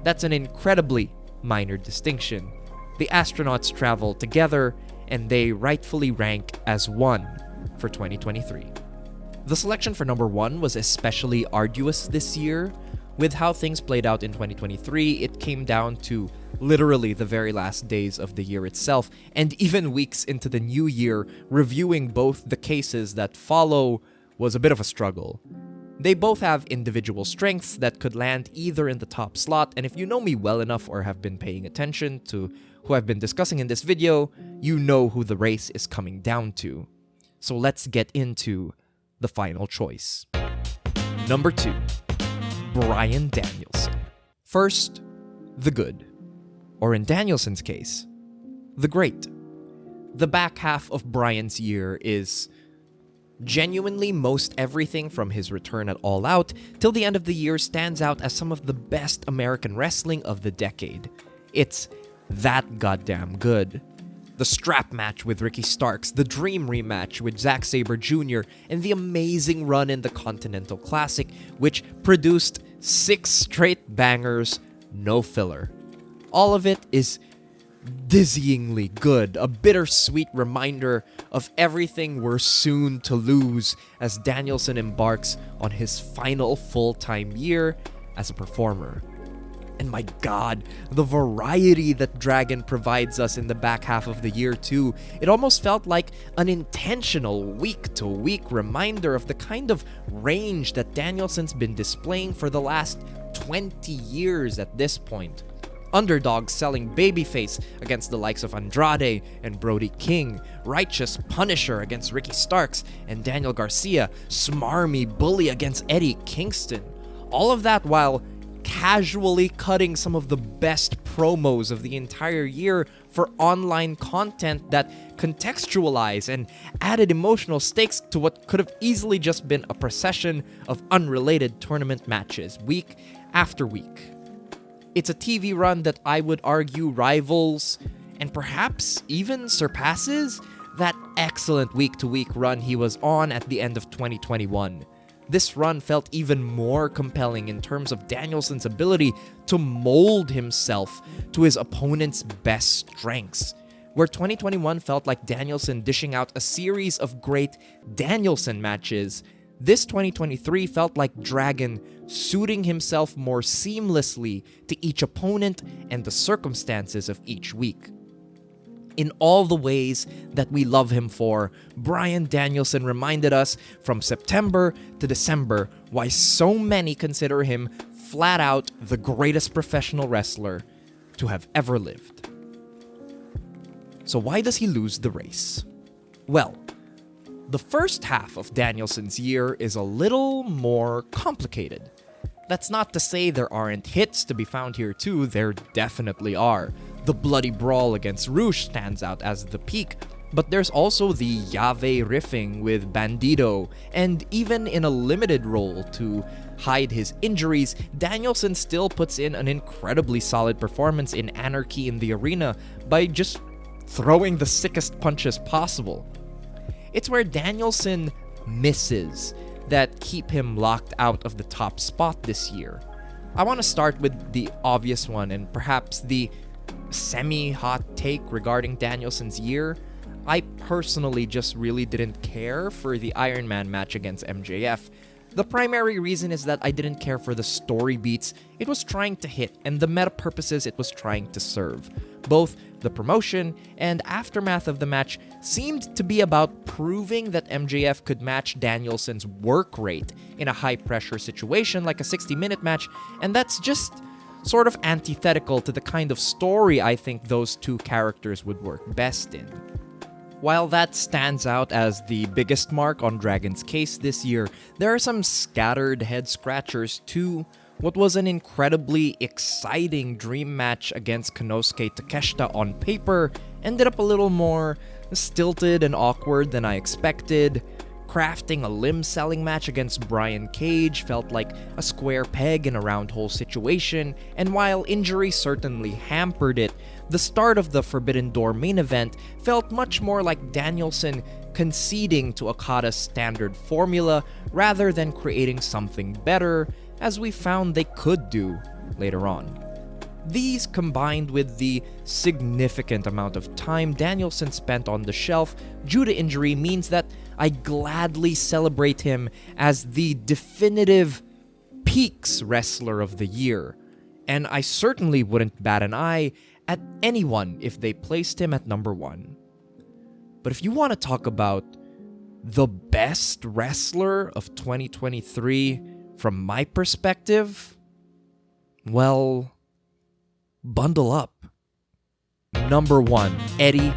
that's an incredibly minor distinction. The Astronauts travel together, and they rightfully rank as 1 for 2023. The selection for number 1 was especially arduous this year. With how things played out in 2023, it came down to literally the very last days of the year itself, and even weeks into the new year, reviewing both the cases that follow was a bit of a struggle. They both have individual strengths that could land either in the top slot, and if you know me well enough or have been paying attention to who I've been discussing in this video, you know who the race is coming down to. So let's get into the final choice. Number 2. Bryan Danielson. First, the good. Or in Danielson's case, the great. The back half of Bryan's year is genuinely most everything from his return at All Out till the end of the year stands out as some of the best American wrestling of the decade. It's that goddamn good. The strap match with Ricky Starks, the Dream rematch with Zack Sabre Jr., and the amazing run in the Continental Classic, which produced 6 straight bangers, no filler. All of it is dizzyingly good, a bittersweet reminder of everything we're soon to lose as Danielson embarks on his final full-time year as a performer. And my god, the variety that Dragon provides us in the back half of the year too. It almost felt like an intentional week-to-week reminder of the kind of range that Danielson's been displaying for the last 20 years at this point. underdog selling babyface against the likes of Andrade and Brody King, righteous Punisher against Ricky Starks and Daniel Garcia, smarmy bully against Eddie Kingston. All of that while casually cutting some of the best promos of the entire year for online content that contextualize and added emotional stakes to what could have easily just been a procession of unrelated tournament matches week after week. It's a TV run that I would argue rivals and perhaps even surpasses that excellent week-to-week run he was on at the end of 2021. This run felt even more compelling in terms of Danielson's ability to mold himself to his opponent's best strengths, where 2021 felt like Danielson dishing out a series of great Danielson matches. This 2023 felt like Dragon suiting himself more seamlessly to each opponent and the circumstances of each week. In all the ways that we love him for, Bryan Danielson reminded us from September to December why so many consider him flat out the greatest professional wrestler to have ever lived. So why does he lose the race? Well, the first half of Danielson's year is a little more complicated. That's not to say there aren't hits to be found here too, there definitely are. The bloody brawl against Rush stands out as the peak, but there's also the Yave riffing with Bandido, and even in a limited role to hide his injuries, Danielson still puts in an incredibly solid performance in Anarchy in the Arena by just throwing the sickest punches possible. It's where Danielson misses that keep him locked out of the top spot this year. I want to start with the obvious one and perhaps the semi-hot take regarding Danielson's year. I personally just really didn't care for the Iron Man match against MJF. The primary reason is that I didn't care for the story beats it was trying to hit and the meta purposes it was trying to serve. Both the promotion and aftermath of the match seemed to be about proving that MJF could match Danielson's work rate in a high-pressure situation like a 60-minute match, and that's just sort of antithetical to the kind of story I think those two characters would work best in. While that stands out as the biggest mark on Dragon's case this year, there are some scattered head-scratchers too. What was an incredibly exciting dream match against Konosuke Takeshita on paper ended up a little more stilted and awkward than I expected. Crafting a limb-selling match against Brian Cage felt like a square peg in a round hole situation, and while injury certainly hampered it, the start of the Forbidden Door main event felt much more like Danielson conceding to Okada's standard formula rather than creating something better, as we found they could do later on. These, combined with the significant amount of time Danielson spent on the shelf due to injury, means that I gladly celebrate him as the definitive Peaks Wrestler of the Year, and I certainly wouldn't bat an eye at anyone if they placed him at number 1. But if you want to talk about the best wrestler of 2023 from my perspective, well, bundle up. Number 1, Eddie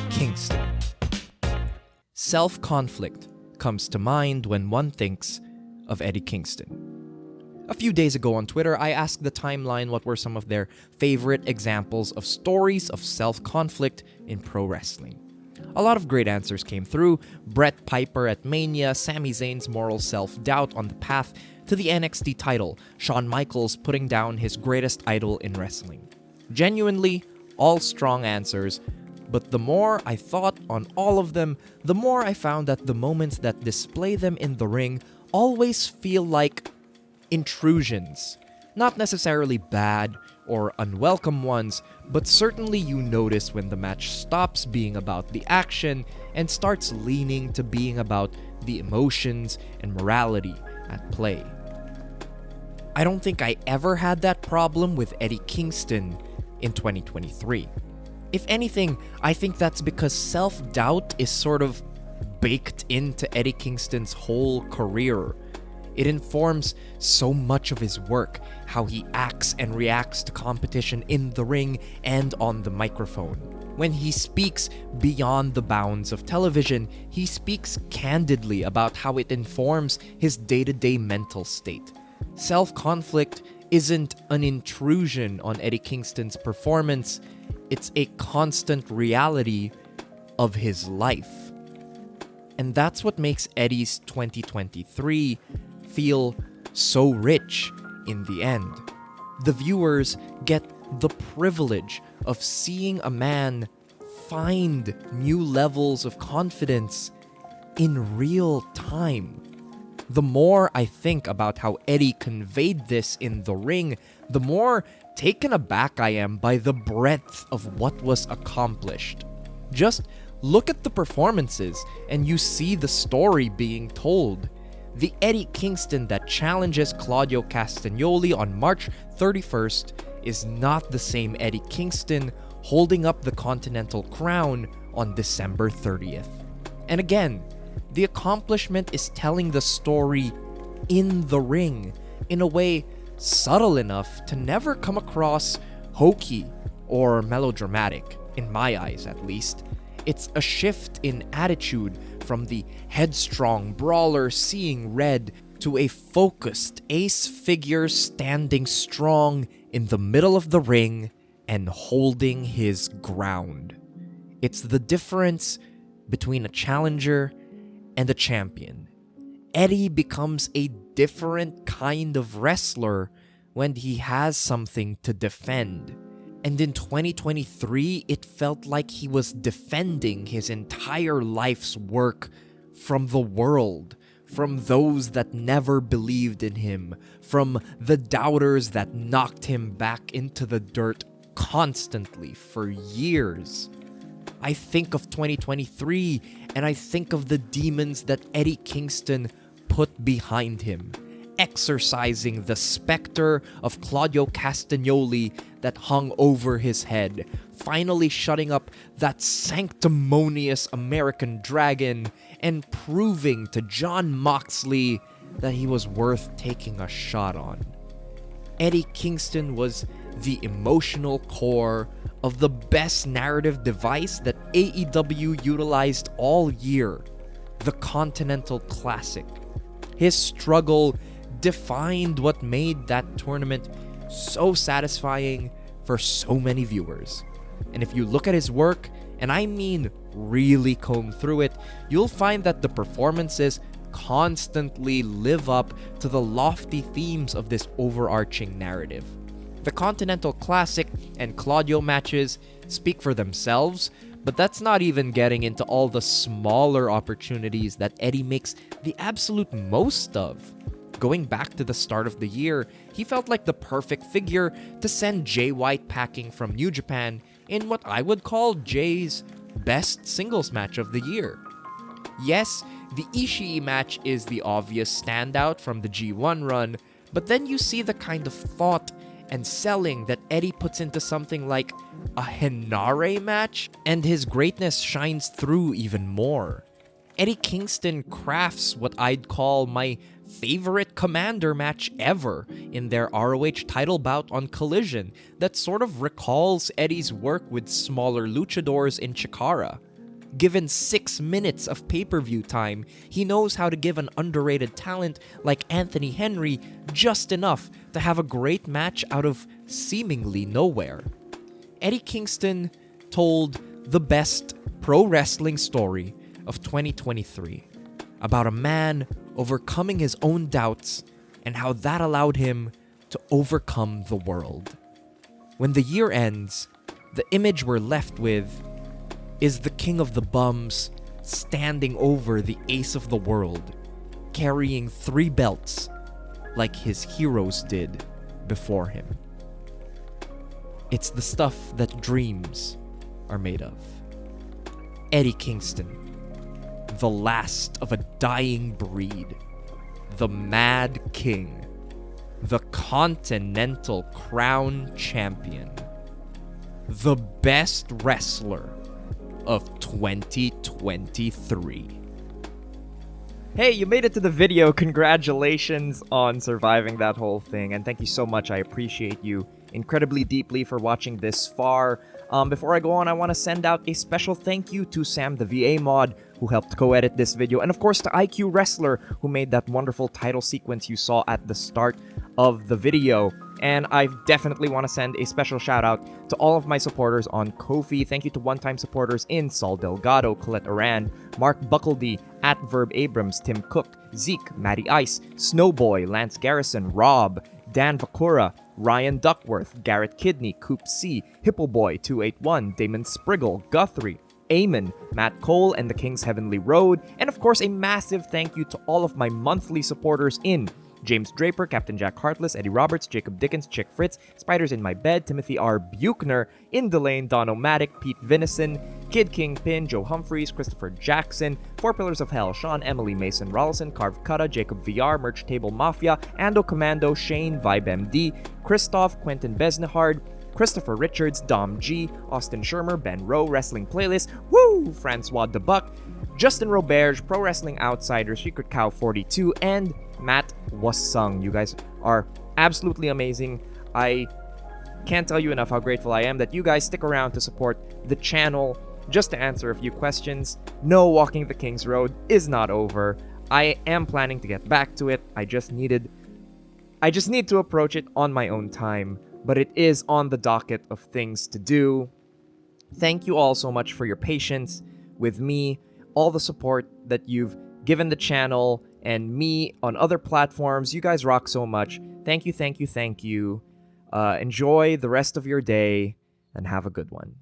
Kingston. Self-conflict comes to mind when one thinks of Eddie Kingston. A few days ago on Twitter, I asked the timeline what were some of their favorite examples of stories of self-conflict in pro wrestling. A lot of great answers came through: Bret Piper at Mania, Sami Zayn's moral self-doubt on the path to the NXT title, Shawn Michaels putting down his greatest idol in wrestling. Genuinely, all strong answers, but the more I thought on all of them, the more I found that the moments that display them in the ring always feel like intrusions. Not necessarily bad or unwelcome ones, but certainly you notice when the match stops being about the action and starts leaning to being about the emotions and morality at play. I don't think I ever had that problem with Eddie Kingston in 2023. If anything, I think that's because self-doubt is sort of baked into Eddie Kingston's whole career. It informs so much of his work, how he acts and reacts to competition in the ring and on the microphone. When he speaks beyond the bounds of television, he speaks candidly about how it informs his day-to-day mental state. Self-conflict isn't an intrusion on Eddie Kingston's performance, it's a constant reality of his life. And that's what makes Eddie's 2023 feel so rich in the end. The viewers get the privilege of seeing a man find new levels of confidence in real time. The more I think about how Eddie conveyed this in the ring, the more taken aback I am by the breadth of what was accomplished. Just look at the performances and you see the story being told. The Eddie Kingston that challenges Claudio Castagnoli on March 31st is not the same Eddie Kingston holding up the Continental Crown on December 30th. And again, the accomplishment is telling the story in the ring in a way subtle enough to never come across hokey or melodramatic, in my eyes at least. It's a shift in attitude from the headstrong brawler seeing red to a focused ace figure standing strong in the middle of the ring and holding his ground. It's the difference between a challenger and a champion. Eddie becomes a different kind of wrestler when he has something to defend. And in 2023, it felt like he was defending his entire life's work from the world, from those that never believed in him, from the doubters that knocked him back into the dirt constantly for years. I think of 2023 and I think of the demons that Eddie Kingston put behind him, exorcising the specter of Claudio Castagnoli that hung over his head, finally shutting up that sanctimonious American dragon and proving to Jon Moxley that he was worth taking a shot on. Eddie Kingston was the emotional core of the best narrative device that AEW utilized all year, the Continental Classic. His struggle defined what made that tournament so satisfying for so many viewers. And if you look at his work, and I mean really comb through it, you'll find that the performances constantly live up to the lofty themes of this overarching narrative. The Continental Classic and Claudio matches speak for themselves, but that's not even getting into all the smaller opportunities that Eddie makes the absolute most of. Going back to the start of the year, he felt like the perfect figure to send Jay White packing from New Japan in what I would call Jay's best singles match of the year. Yes, the Ishii match is the obvious standout from the G1 run, but then you see the kind of thought and selling that Eddie puts into something like a Henare match, and his greatness shines through even more. Eddie Kingston crafts what I'd call my favorite Commander match ever in their ROH title bout on Collision that sort of recalls Eddie's work with smaller luchadors in Chikara. Given 6 minutes of pay-per-view time, he knows how to give an underrated talent like Anthony Henry just enough to have a great match out of seemingly nowhere. Eddie Kingston told the best pro wrestling story of 2023 about a man overcoming his own doubts and how that allowed him to overcome the world. When the year ends, the image we're left with is the king of the bums standing over the ace of the world, carrying 3 belts like his heroes did before him. It's the stuff that dreams are made of. Eddie Kingston, the last of a dying breed, the Mad King, the Continental Crown Champion, the best wrestler of 2023. Hey, you made it to the video. Congratulations on surviving that whole thing. And thank you so much. I appreciate you incredibly deeply for watching this far. Before I go on, I want to send out a special thank you to SamTheVAMod, who helped co-edit this video. And of course to IQWrestler, who made that wonderful title sequence you saw at the start of the video. And I definitely want to send a special shout out to all of my supporters on Ko-fi. Thank you to one-time supporters in Saul Delgado, Colette Aran, Mark Buckledy, @Verb Abrams, Tim Cook, Zeke, Matty Ice, Snowboy, Lance Garrison, Rob, Dan Vakura, Ryan Duckworth, Garrett Kidney, Coop C, Hippoboy281, Damon Spriggle, Guthrie, Eamon, Matt Cole, and the King's Heavenly Road. And of course, a massive thank you to all of my monthly supporters in James Draper, Captain Jack Hartless, Eddie Roberts, Jacob Dickens, Chick Fritz, Spiders in My Bed, Timothy R. Buchner, Indelaine, Don O'Matic, Pete Vinison, Kid Kingpin, Joe Humphreys, Christopher Jackson, Four Pillars of Hell, Sean, Emily, Mason Rollison, Carved Kutta, Jacob VR, Merch Table Mafia, Ando Commando, Shane, Vibe MD, Christoph, Quentin Besnehard, Christopher Richards, Dom G, Austin Shermer, Ben Rowe, Wrestling Playlist, Woo! Francois DeBuck, Justin Roberge, Pro Wrestling Outsider, Secret Cow 42, and Matt Wasung. You guys are absolutely amazing. I can't tell you enough how grateful I am that you guys stick around to support the channel. Just to answer a few questions, no, Walking the King's Road is not over. I am planning to get back to it. I just need to approach it on my own time, but it is on the docket of things to do. Thank you all so much for your patience with me, all the support that you've given the channel and me on other platforms. You guys rock so much. Thank you, thank you, thank you. Enjoy the rest of your day and have a good one.